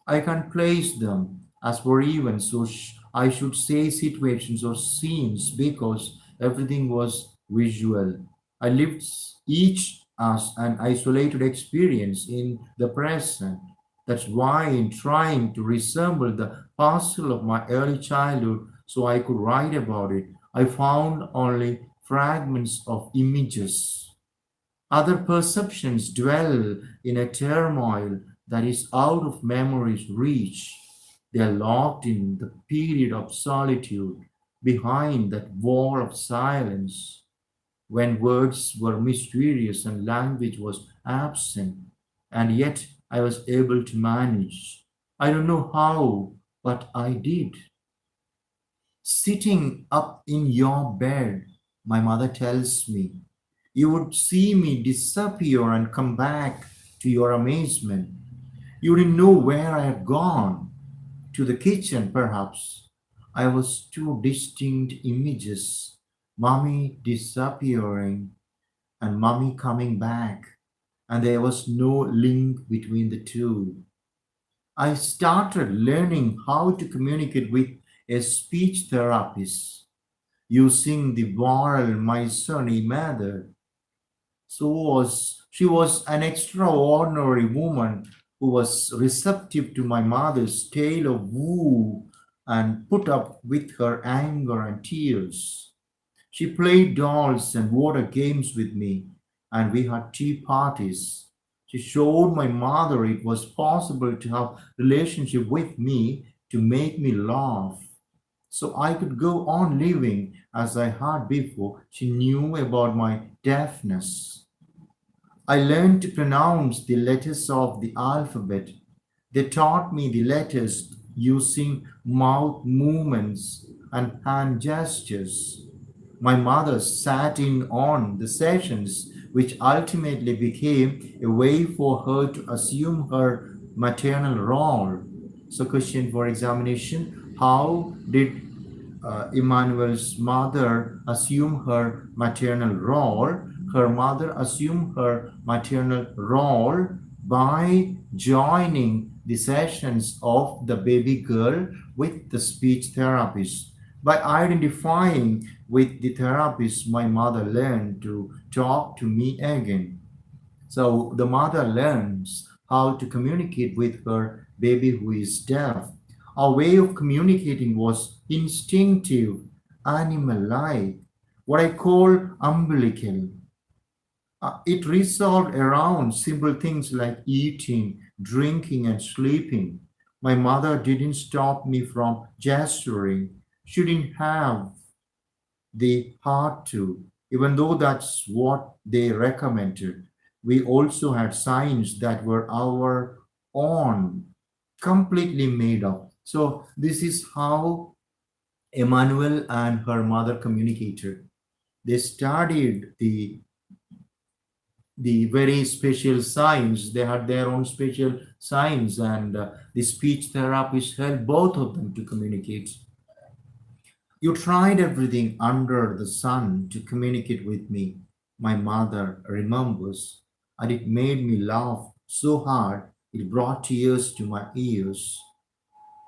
I can place them as for events, so I should say situations or scenes because everything was visual. I lived each as an isolated experience in the present. That's why, in trying to resemble the parcel of my early childhood so I could write about it, I found only fragments of images. Other perceptions dwell in a turmoil that is out of memory's reach. They are locked in the period of solitude behind that wall of silence when words were mysterious and language was absent, and yet I was able to manage. I don't know how, but I did. Sitting up in your bed, My mother tells me, you would see me disappear and come back to your amazement. You didn't know where I had gone. To the kitchen, perhaps. I was two distinct images, mommy disappearing and mommy coming back, and there was no link between the two. I started learning how to communicate with a speech therapist using the moral my son mother. She was an extraordinary woman who was receptive to my mother's tale of woe and put up with her anger and tears. She played dolls and water games with me, and we had tea parties. She showed my mother it was possible to have relationship with me to make me laugh. So I could go on living as I had before. She knew about my deafness. I learned to pronounce the letters of the alphabet. They taught me the letters using mouth movements and hand gestures. My mother sat in on the sessions, which ultimately became a way for her to assume her maternal role. So, question for examination: how did Emmanuelle's mother assumed her maternal role? Her mother assumed her maternal role by joining the sessions of the baby girl with the speech therapist. By identifying with the therapist, my mother learned to talk to me again. So the mother learns how to communicate with her baby who is deaf. Our way of communicating was instinctive, animal like, what I call umbilical. It resolved around simple things like eating, drinking, and sleeping. My mother didn't stop me from gesturing. She didn't have the heart to, even though that's what they recommended. We also had signs that were our own, completely made up. So, this is how Emmanuel and her mother communicated. They studied the very special signs. They had their own special signs, and the speech therapist helped both of them to communicate. You tried everything under the sun to communicate with me, my mother remembers, and it made me laugh so hard it brought tears to my ears.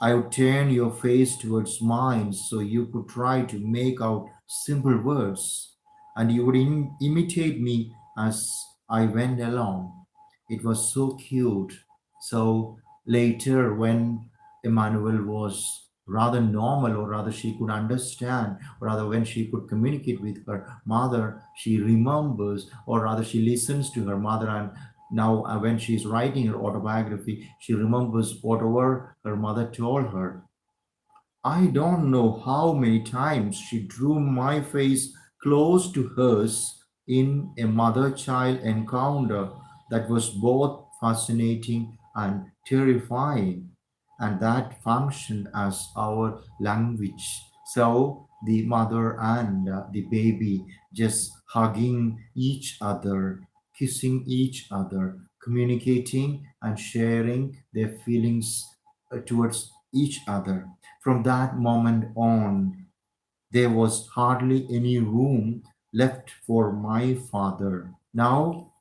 I would turn your face towards mine so you could try to make out simple words, and you would imitate me as I went along. It was so cute. So later, when Emmanuel was rather normal, or rather she could understand, or rather when she could communicate with her mother, she remembers, or rather she listens to her mother, and now when she's writing her autobiography, she remembers whatever her mother told her. I don't know how many times she drew my face close to hers in a mother child encounter that was both fascinating and terrifying, and that functioned as our language. So, the mother and the baby just hugging each other, kissing each other, communicating and sharing their feelings towards each other. From that moment on, there was hardly any room left for my father. Now,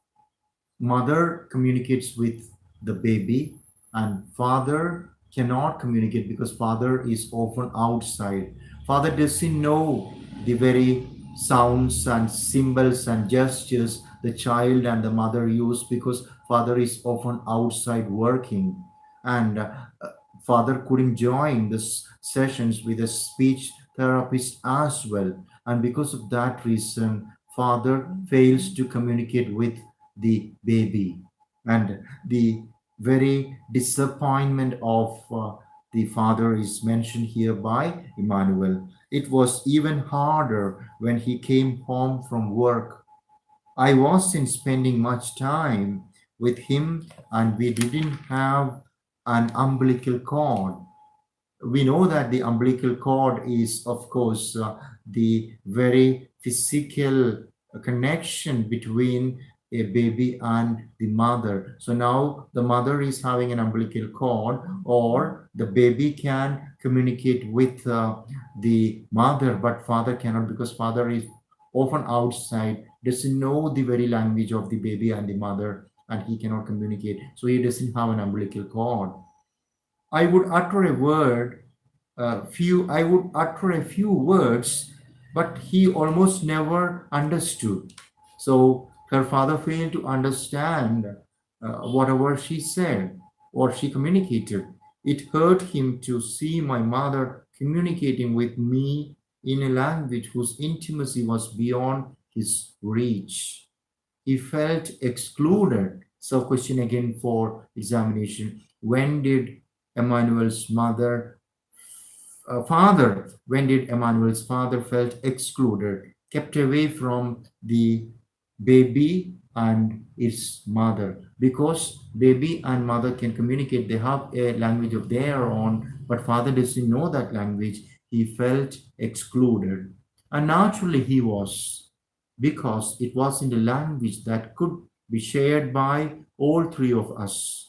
mother communicates with the baby, and father cannot communicate because father is often outside. Father doesn't know the very sounds and symbols and gestures the child and the mother use because father is often outside working, and father couldn't join the sessions with a speech therapist as well, and because of that reason father fails to communicate with the baby. And the very disappointment of the father is mentioned here by Emmanuel. It was even harder when he came home from work. I wasn't spending much time with him, and we didn't have an umbilical cord. We know that the umbilical cord is, of course, the very physical connection between a baby and the mother. So now the mother is having an umbilical cord, or the baby can communicate with the mother, but father cannot, because father is often outside, doesn't know the very language of the baby and the mother, and he cannot communicate. So he doesn't have an umbilical cord. I would utter a word, I would utter a few words, but he almost never understood. So her father failed to understand whatever she said or she communicated. It hurt him to see my mother communicating with me in a language whose intimacy was beyond his reach. He felt excluded. So, question again for examination. When did Emmanuel's when did Emmanuel's father felt excluded, kept away from the baby and its mother? Because baby and mother can communicate, they have a language of their own, but father doesn't know that language. He felt excluded. And naturally he was, because it was in the language that could be shared by all three of us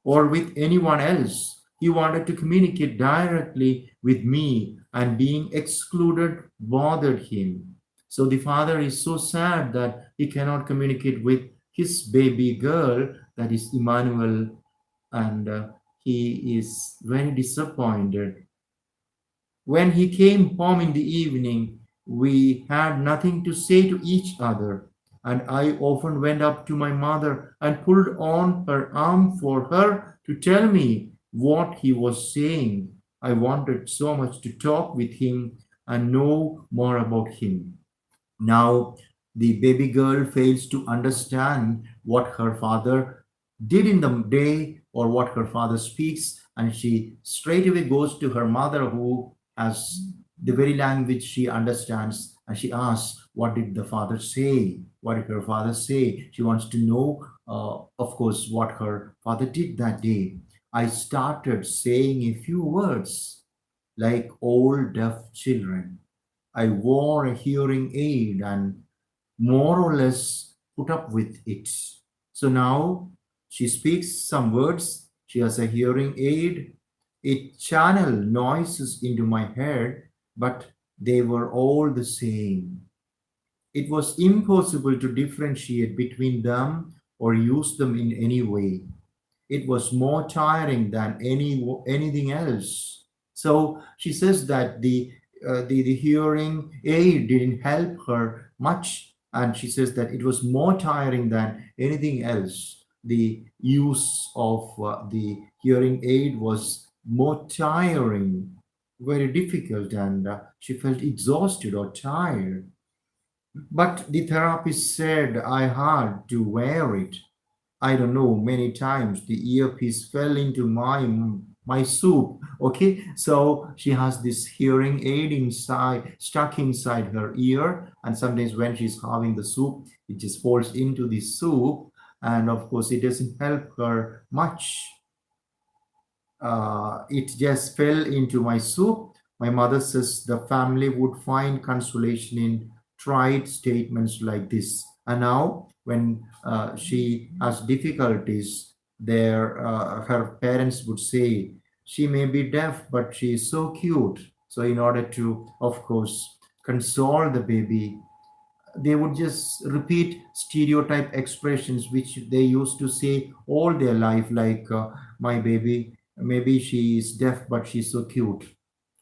or with anyone else. He wanted to communicate directly with me, and being excluded bothered him. So the father is so sad that he cannot communicate with his baby girl, that is Emmanuel, and he is very disappointed. When he came home in the evening, we had nothing to say to each other, and I often went up to my mother and pulled on her arm for her to tell me what he was saying. I wanted so much to talk with him and know more about him. Now, the baby girl fails to understand what her father did in the day or what her father speaks, and she straight away goes to her mother, who has the very language she understands, and she asks, what did the father say? What did her father say? She wants to know, of course, what her father did that day. I started saying a few words like all deaf children. I wore a hearing aid and more or less put up with it. So now she speaks some words. She has a hearing aid. It channeled noises into my head, but they were all the same. It was impossible to differentiate between them or use them in any way. It was more tiring than anything else. So she says that the hearing aid didn't help her much, and she says that it was more tiring than anything else. The use of the hearing aid was more tiring, very difficult, and she felt exhausted or tired. But the therapist said I had to wear it. I don't know, many times the earpiece fell into my soup. Okay, so she has this hearing aid inside, stuck inside her ear, and sometimes when she's having the soup, it just falls into the soup, and of course, it doesn't help her much. It just fell into my soup. My mother says the family would find consolation in tried statements like this. And now, when she has difficulties, her parents would say, she may be deaf, but she is so cute. So, in order to, of course, console the baby, they would just repeat stereotype expressions which they used to say all their life, like my baby, maybe she is deaf but she's so cute.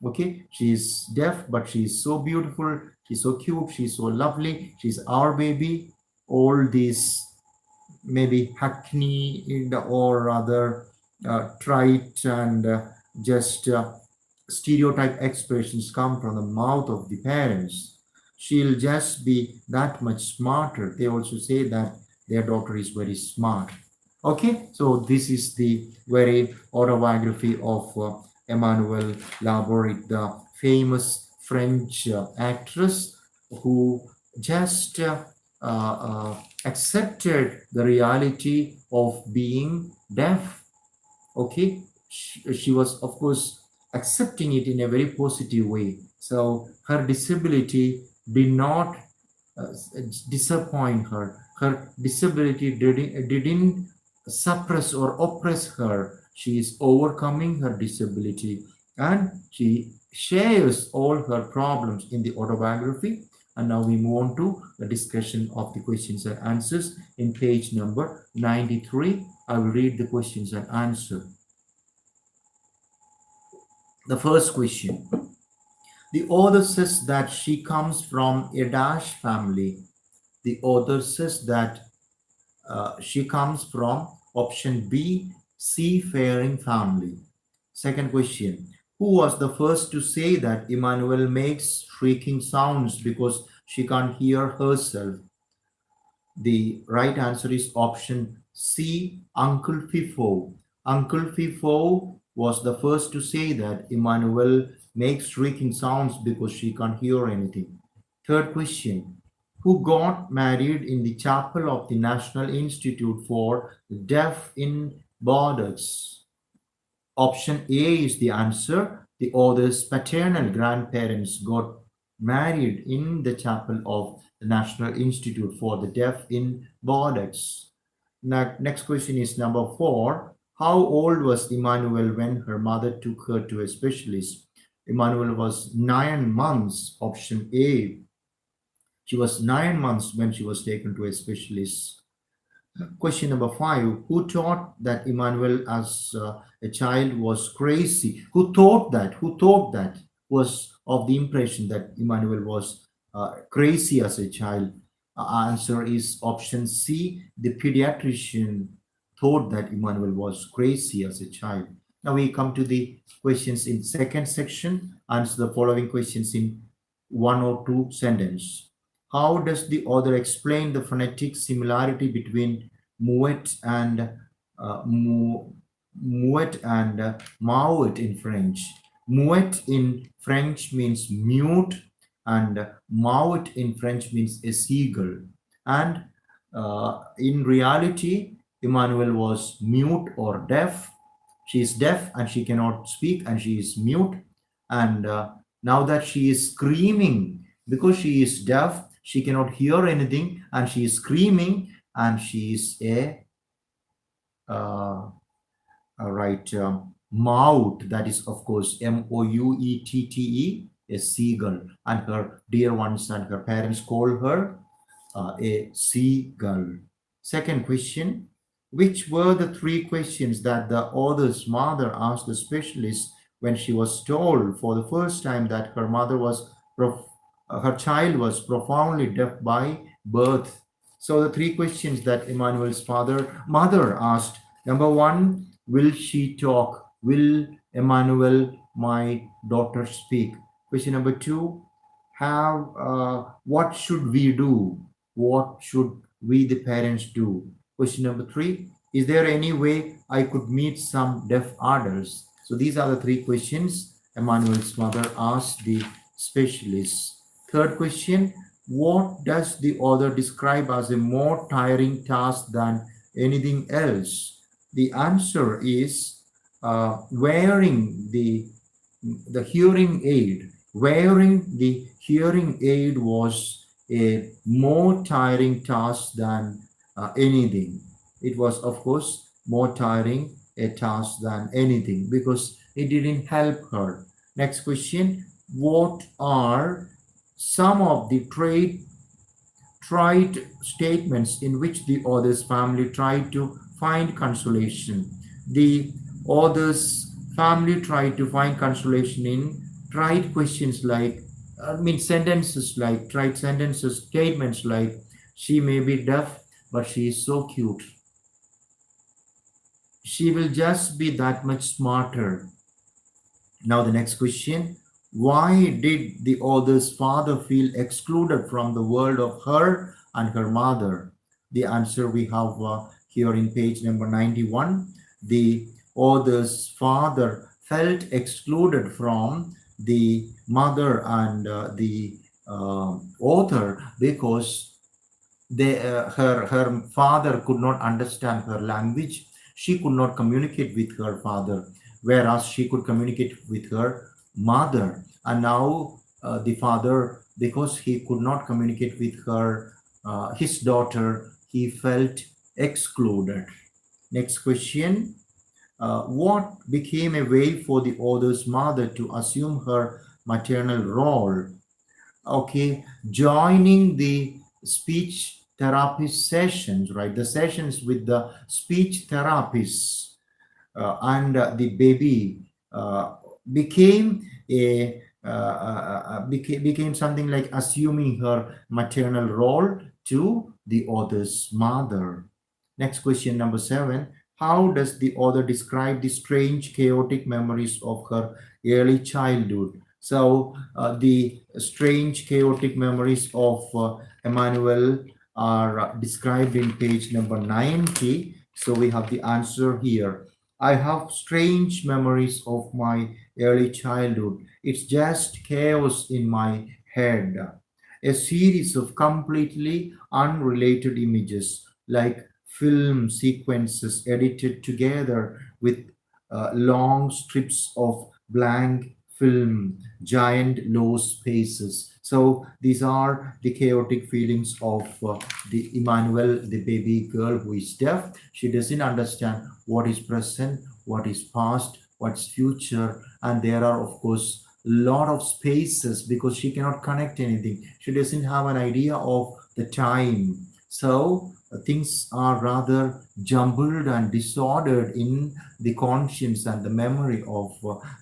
Okay, she's deaf but she's so beautiful, she's so cute, she's so lovely, she's our baby. All these maybe hackneyed or rather trite and just stereotype expressions come from the mouth of the parents. She'll just be that much smarter. They also say that their daughter is very smart. Okay, so this is the very autobiography of Emmanuelle Laborit, the famous French actress who just accepted the reality of being deaf. Okay, she was, of course, accepting it in a very positive way. So her disability did not uh, disappoint her. Her disability didn't suppress or oppress her. She is overcoming her disability, and she shares all her problems in the autobiography. And now we move on to the discussion of the questions and answers in page number 93. I will read the questions and answer. The first question. The author says that she comes from a dash family. The author says that she comes from option B, seafaring family. Second question. Who was the first to say that Emmanuelle makes shrieking sounds because she can't hear herself? The right answer is option C, Uncle Fifo. Uncle Fifo was the first to say that Emmanuelle makes shrieking sounds because she can't hear anything. Third question. Who got married in the chapel of the National Institute for the Deaf in Bordeaux? Option A is the answer. The author's paternal grandparents got married in the chapel of the National Institute for the Deaf in Bordeaux. Next question is number 4. How old was Emmanuelle when her mother took her to a specialist? Emmanuelle was 9 months. Option A. She was 9 months when she was taken to a specialist. Question number 5. Who thought that Emmanuelle as a child was crazy? Who thought that? Who thought that was of the impression that Emmanuelle was crazy as a child? Answer is option C. The pediatrician thought that Emmanuelle was crazy as a child. Now we come to the questions in second section. Answer the following questions in one or two sentences. How does the author explain the phonetic similarity between muet and muet and mauet in French? Muet in French means mute, and mauet in French means a seagull. And in reality, Emmanuelle was mute or deaf. She is deaf and she cannot speak, and she is mute. And now that she is screaming because she is deaf, she cannot hear anything, and she is screaming, and she is uh, right mouth. That is, of course, Mouette, a seagull, and her dear ones and her parents call her a seagull. Second question. Which were the three questions that the author's mother asked the specialist when she was told for the first time that her child was profoundly deaf by birth? So the three questions that Emmanuelle's mother asked. Number 1, will she talk? Will Emmanuelle, my daughter, speak? Question number 2, what should we do? What should we, the parents, do? Question number 3, is there any way I could meet some deaf adults? So these are the three questions Emmanuelle's mother asked the specialist. Third question, what does the author describe as a more tiring task than anything else? The answer is wearing the hearing aid. Wearing the hearing aid was a more tiring task than anything. It was, of course, more tiring a task than anything because it didn't help her. Next question, what are some of the trite statements in which the author's family tried to find consolation? The author's family tried to find consolation in trite questions like, sentences like, trite sentences, statements like, she may be deaf, but she is so cute. She will just be that much smarter. Now the next question, why did the author's father feel excluded from the world of her and her mother? The answer we have here in page number 91. The author's father felt excluded from the mother and the author because her father could not understand her language. She could not communicate with her father, whereas she could communicate with her mother. And now the father, because he could not communicate with his daughter, he felt excluded. Next question. What became a way for the author's mother to assume her maternal role? Okay, joining the speech therapist sessions, right? The sessions with the speech therapists, and the baby became became something like assuming her maternal role to the author's mother. Next question, number 7. How does the author describe the strange, chaotic memories of her early childhood? So, the strange, chaotic memories of Emmanuelle are described in page number 90. So, we have the answer here. I have strange memories of my early childhood. It's just chaos in my head. A series of completely unrelated images, like film sequences edited together with long strips of blank film, giant low spaces. So these are the chaotic feelings of the Emmanuelle, the baby girl who is deaf. She doesn't understand what is present, what is past, what's future, and there are of course lot of spaces because she cannot connect anything. She doesn't have an idea of the time. So things are rather jumbled and disordered in the conscience and the memory of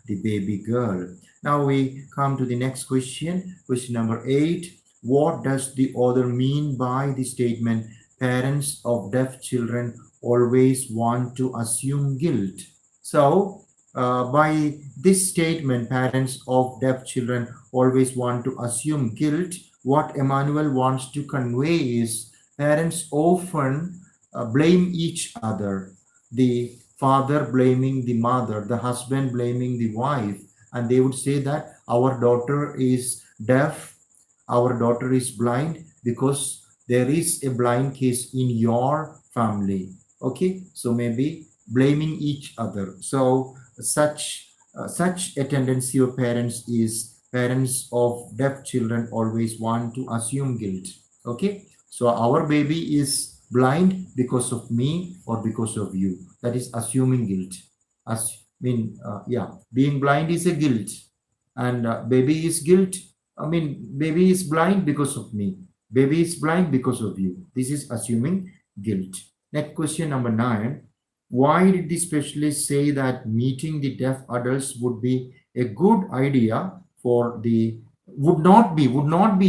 the baby girl. Now we come to the next question, question number 8. What does the author mean by the statement, parents of deaf children always want to assume guilt? So, by this statement, parents of deaf children always want to assume guilt. What Emmanuel wants to convey is parents often blame each other. The father blaming the mother, the husband blaming the wife, and they would say that our daughter is deaf, our daughter is blind because there is a blind case in your family. Okay, so maybe blaming each other. So such a tendency of parents is parents of deaf children always want to assume guilt. Okay, so our baby is blind because of me or because of you. That is assuming guilt. As yeah, being blind is a guilt, and baby is guilt. Baby is blind because of me. Baby is blind because of you. This is assuming guilt. Next question, number 9. Why did the specialist say that meeting the deaf adults would be a good idea for the would not be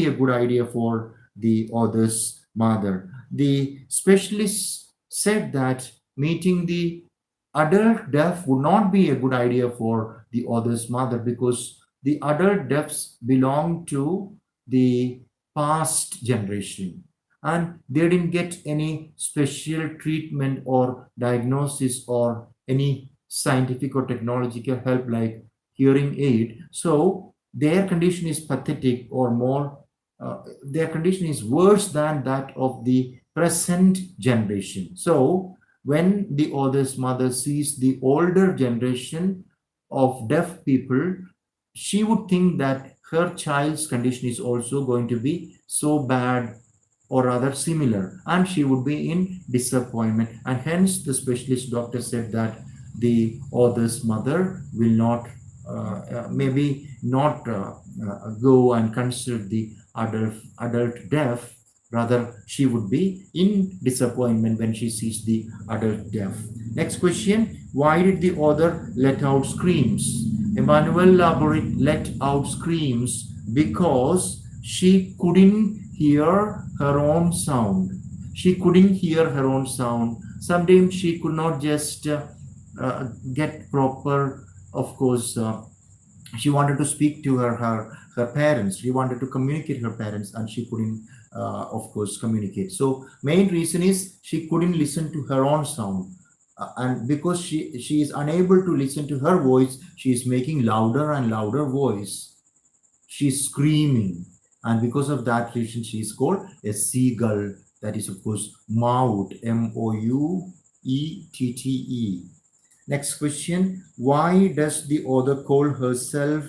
a good idea for the author's mother? The specialist said that meeting the adult deaf would not be a good idea for the author's mother because the adult deafs belong to the past generation and they didn't get any special treatment or diagnosis or any scientific or technological help like hearing aid. So their condition is pathetic or more, their condition is worse than that of the present generation. So when the author's mother sees the older generation of deaf people, she would think that her child's condition is also going to be so bad or rather similar, and she would be in disappointment. And hence, the specialist doctor said that the author's mother will not, maybe not go and consult the adult deaf. Rather, she would be in disappointment when she sees the adult deaf. Next question. Why did the author let out screams? Emmanuelle Laborit let out screams because she couldn't hear her own sound. She couldn't hear her own sound. Sometimes she could not just get proper, of course, she wanted to speak to her parents. She wanted to communicate her parents and she couldn't, of course, communicate. So main reason is she couldn't listen to her own sound. And because she is unable to listen to her voice, she is making louder and louder voice. She's screaming, and because of that reason she is called a seagull. That is of course moute, Mouette. Next question. Why does the author call herself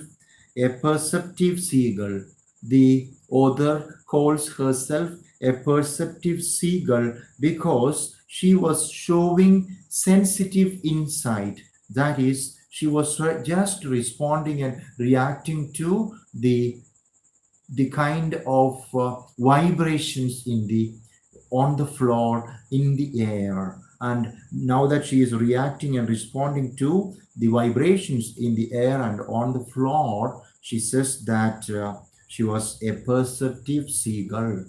a perceptive seagull. The author calls herself a perceptive seagull because she was showing sensitive insight. That is, she was just responding and reacting to the kind of vibrations in the on the floor, in the air. And now that she is reacting and responding to the vibrations in the air and on the floor, she says that she was a perceptive seagull.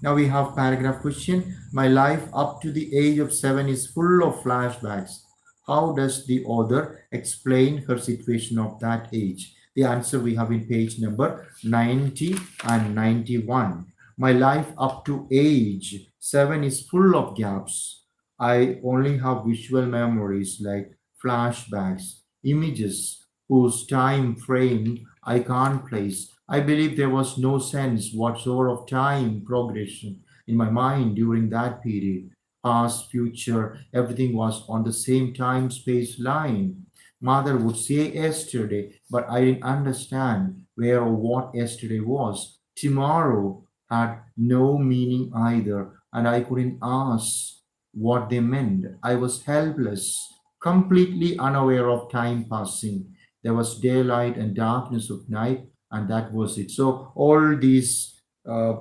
Now we have paragraph question. My life up to the age of 7 is full of flashbacks. How does the author explain her situation of that age? The answer we have in page number 90 and 91. My life up to age 7 is full of gaps. I only have visual memories like flashbacks, images whose time frame I can't place. I believe there was no sense whatsoever of time progression in my mind during that period. Past, future, everything was on the same time space line. Mother would say yesterday, but I didn't understand where or what yesterday was. Tomorrow had no meaning either, and I couldn't ask what they meant. I was helpless, completely unaware of time passing. There was daylight and darkness of night, and that was it. So all these uh,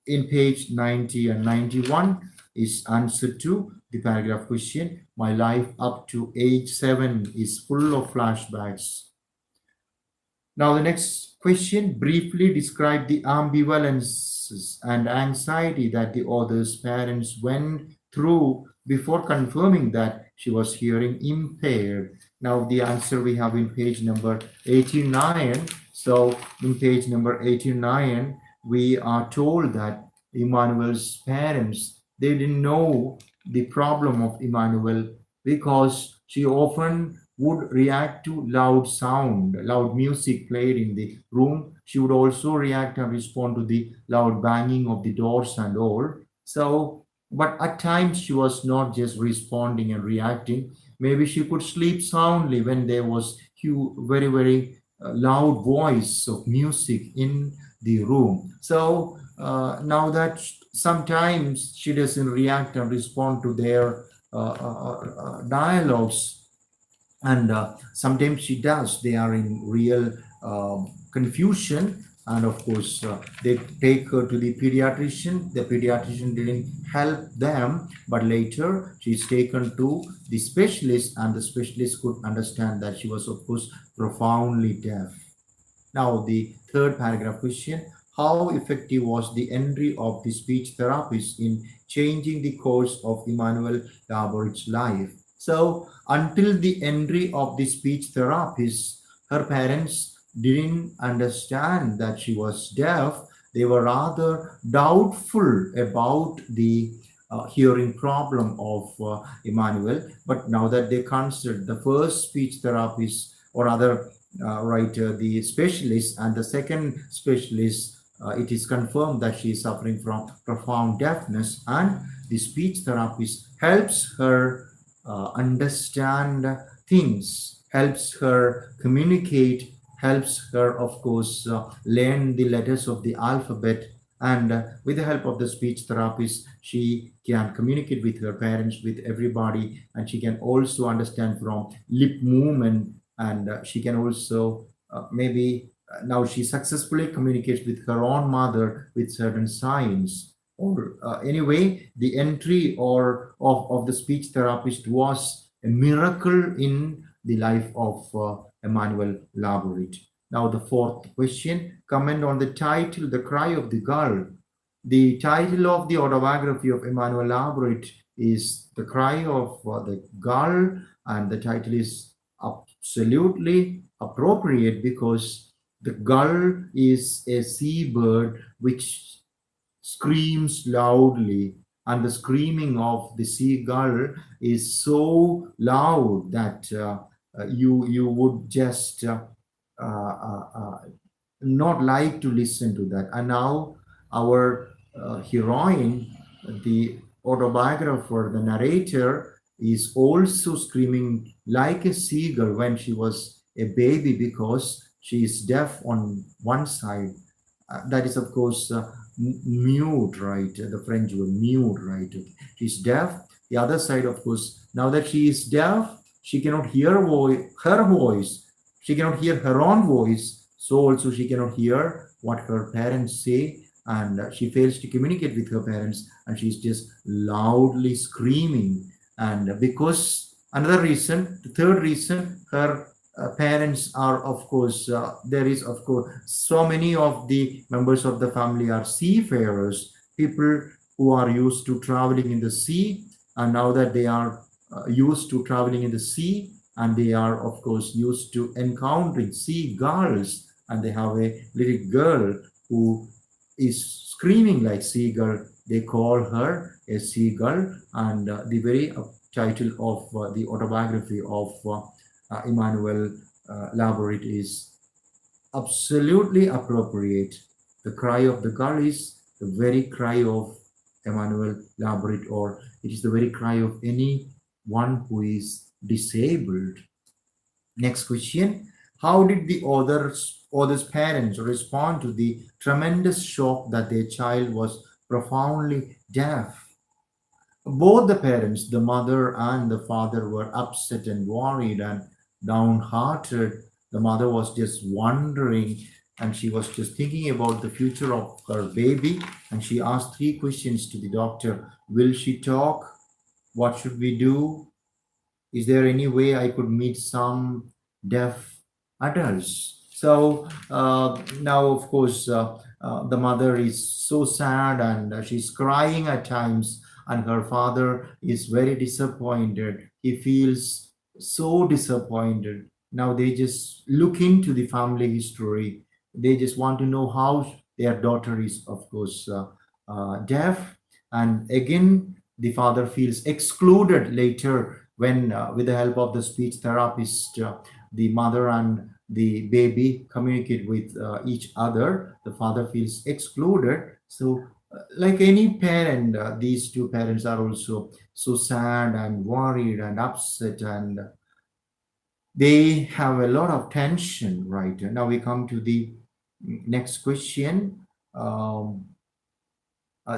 in page 90 and 91 is answer to the paragraph question. My life up to age 7 is full of flashbacks. Now, the next question, briefly describe the ambivalences and anxiety that the author's parents went through before confirming that she was hearing impaired. Now, the answer we have in page number 89. So, in page number 89, we are told that Emmanuel's parents, they didn't know the problem of Emmanuel because she often would react to loud sound, loud music played in the room. She would also react and respond to the loud banging of the doors and all. So, but at times she was not just responding and reacting. Maybe she could sleep soundly when there was very, very loud voice of music in the room. So, now that sometimes she doesn't react and respond to their dialogues, and sometimes she does, they are in real confusion, and of course they take her to the pediatrician. The pediatrician didn't help them, but later she's taken to the specialist, and the specialist could understand that she was of course profoundly deaf. Now, the third paragraph question, how effective was the entry of the speech therapist in changing the course of Emmanuelle Laborit's life? So, until the entry of the speech therapist, her parents didn't understand that she was deaf. They were rather doubtful about the hearing problem of Emmanuel. But now that they considered the first speech therapist, or other the specialist, and the second specialist, it is confirmed that she is suffering from profound deafness, and the speech therapist helps her understand things, helps her communicate, helps her, of course, learn the letters of the alphabet. And with the help of the speech therapist, she can communicate with her parents, with everybody, and she can also understand from lip movement, and she can also maybe now she successfully communicates with her own mother with certain signs. Or anyway, the entry or of the speech therapist was a miracle in the life of Emmanuelle Laborit. Now, the fourth question, comment on the title, The Cry of the Gull. The title of the autobiography of Emmanuelle Laborit is The Cry of the Gull, and the title is absolutely appropriate because the gull is a seabird which screams loudly, and the screaming of the seagull is so loud that you would just not like to listen to that. And now our heroine, the autobiographer, the narrator, is also screaming like a seagull when she was a baby, because She is deaf on one side. That is, of course, mute, right? The French word mute, right? Okay. She's deaf. The other side, of course, now that she is deaf, she cannot hear her voice. She cannot hear her own voice. So also she cannot hear what her parents say, and she fails to communicate with her parents, and she's just loudly screaming. And because another reason, the third reason, her parents are, of course, there is, of course, so many of the members of the family are seafarers, people who are used to traveling in the sea, and now that they are used to traveling in the sea, and they are, of course, used to encountering seagulls, and they have a little girl who is screaming like seagull. They call her a seagull, and the very title of the autobiography of Emmanuelle Laborit is absolutely appropriate. The cry of the gull is the very cry of Emmanuelle Laborit, or it is the very cry of anyone who is disabled. Next question. How did the author's parents respond to the tremendous shock that their child was profoundly deaf? Both the parents, the mother and the father, were upset and worried and downhearted. The mother was just wondering, and she was just thinking about the future of her baby. And she asked three questions to the doctor. Will she talk? What should we do? Is there any way I could meet some deaf adults? So now, of course, the mother is so sad, and she's crying at times, and her father is very disappointed. He feels so disappointed. Now they just look into the family history. They just want to know how their daughter is, of course, deaf. And again, the father feels excluded later when, with the help of the speech therapist, the mother and the baby communicate with each other. The father feels excluded. So, like any parent, these two parents are also so sad and worried and upset, and they have a lot of tension, right? Now we come to the next question. Um,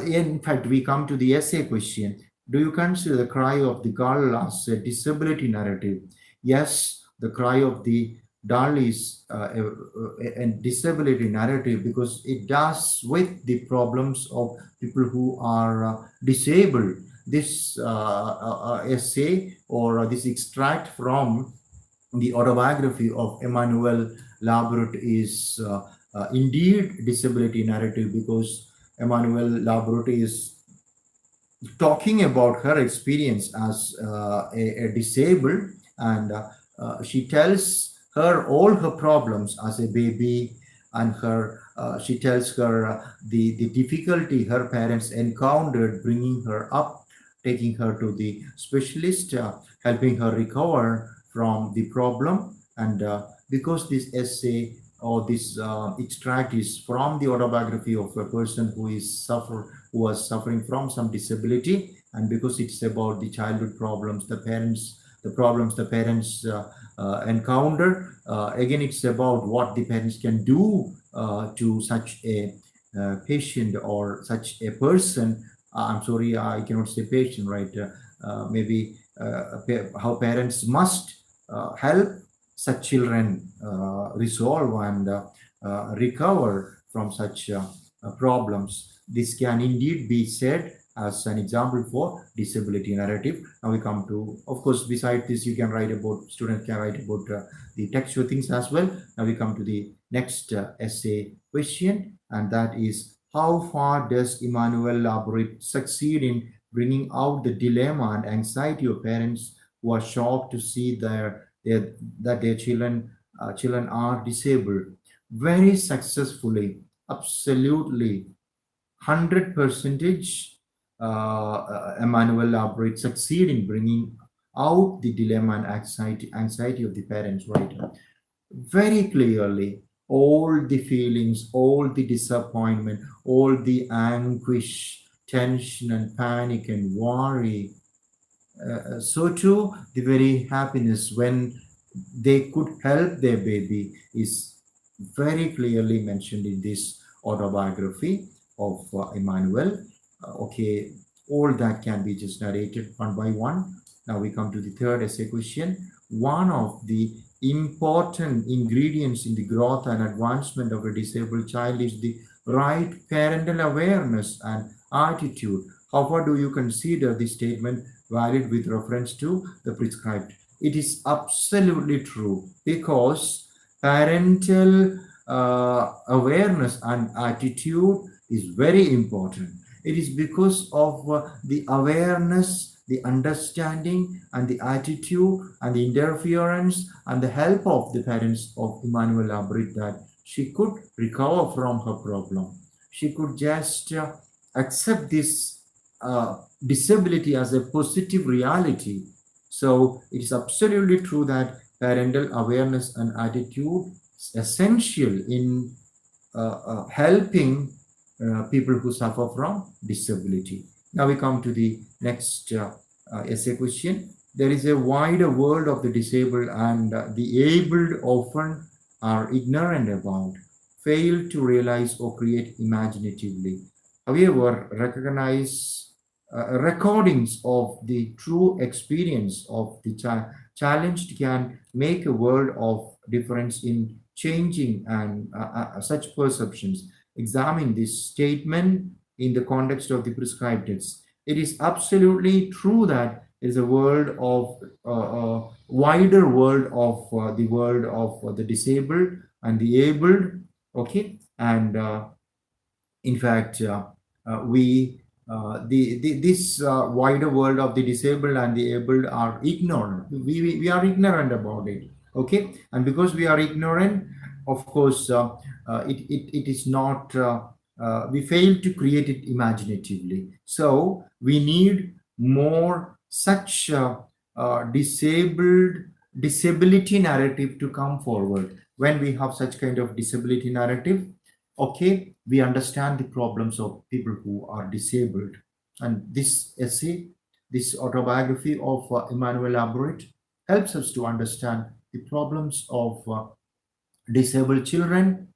in fact, we come to the essay question. Do you consider the cry of the gull as a disability narrative? Yes, the cry of the gull is a disability narrative because it does with the problems of people who are disabled. This essay or this extract from the autobiography of Emmanuelle Laborit is indeed disability narrative because Emmanuelle Laborit is talking about her experience as a disabled, and she tells her all her problems as a baby, and her she tells her the difficulty her parents encountered bringing her up, taking her to the specialist, helping her recover from the problem. And because this essay or this extract is from the autobiography of a person who was suffering from some disability, and because it's about the childhood problems the problems the parents encounter, again it's about what the parents can do to such a patient or such a person. I'm sorry, I cannot say patient, right? Maybe how parents must help such children resolve and recover from such problems. This can indeed be said as an example for disability narrative. Now we come to, of course, beside this, you can write about, students can write about the textual things as well. Now we come to the next essay question, and that is, how far does Emmanuelle Laborit succeed in bringing out the dilemma and anxiety of parents who are shocked to see that their children are disabled? Very successfully, absolutely, 100 percentage. Emmanuelle Laborit succeed in bringing out the dilemma and anxiety of the parents, right? Very clearly, all the feelings, all the disappointment, all the anguish, tension and panic and worry, so too the very happiness when they could help their baby is very clearly mentioned in this autobiography of Emmanuel. Okay, all that can be just narrated one by one. Now we come to the third essay question. One of the important ingredients in the growth and advancement of a disabled child is the right parental awareness and attitude. How far do you consider this statement valid with reference to the prescribed? It is absolutely true because parental awareness and attitude is very important. It is because of the awareness, the understanding, and the attitude, and the interference, and the help of the parents of Emmanuelle Laborit that she could recover from her problem. She could just accept this disability as a positive reality. So it is absolutely true that parental awareness and attitude is essential in helping people who suffer from disability. Now we come to the next essay question. There is a wider world of the disabled and the abled often are ignorant about, fail to realize or create imaginatively. However, recognize recordings of the true experience of the challenged can make a world of difference in changing and such perceptions. Examine this statement in the context of the prescribed text. It is absolutely true that there is a world of wider world of the world of the disabled and the abled. Okay, and in fact, we this wider world of the disabled and the able are ignorant. We are ignorant about it. Okay, and because we are ignorant, of course, it is not. We fail to create it imaginatively. So we need more such disability narrative to come forward. When we have such kind of disability narrative, okay, we understand the problems of people who are disabled. And this essay, this autobiography of Emmanuelle Laborit helps us to understand the problems of disabled children,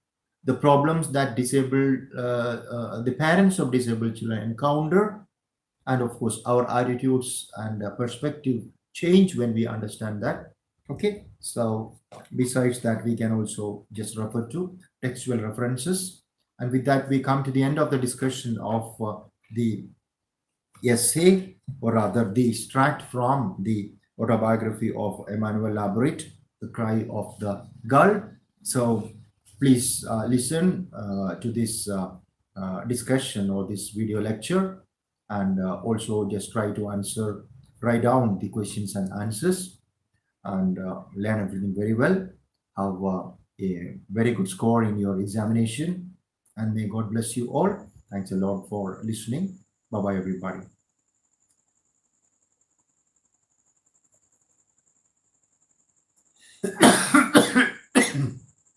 the problems that the parents of disabled children encounter, and of course our attitudes and perspective change when we understand that. Okay, so besides that, we can also just refer to textual references, and with that we come to the end of the discussion of the essay, or rather the extract from the autobiography of Emmanuelle Laborit, The Cry of the Gull. So please listen to this discussion or this video lecture, and also just try to write down the questions and answers, and learn everything very well. Have a very good score in your examination, and may God bless you all. Thanks a lot for listening. Bye bye, everybody.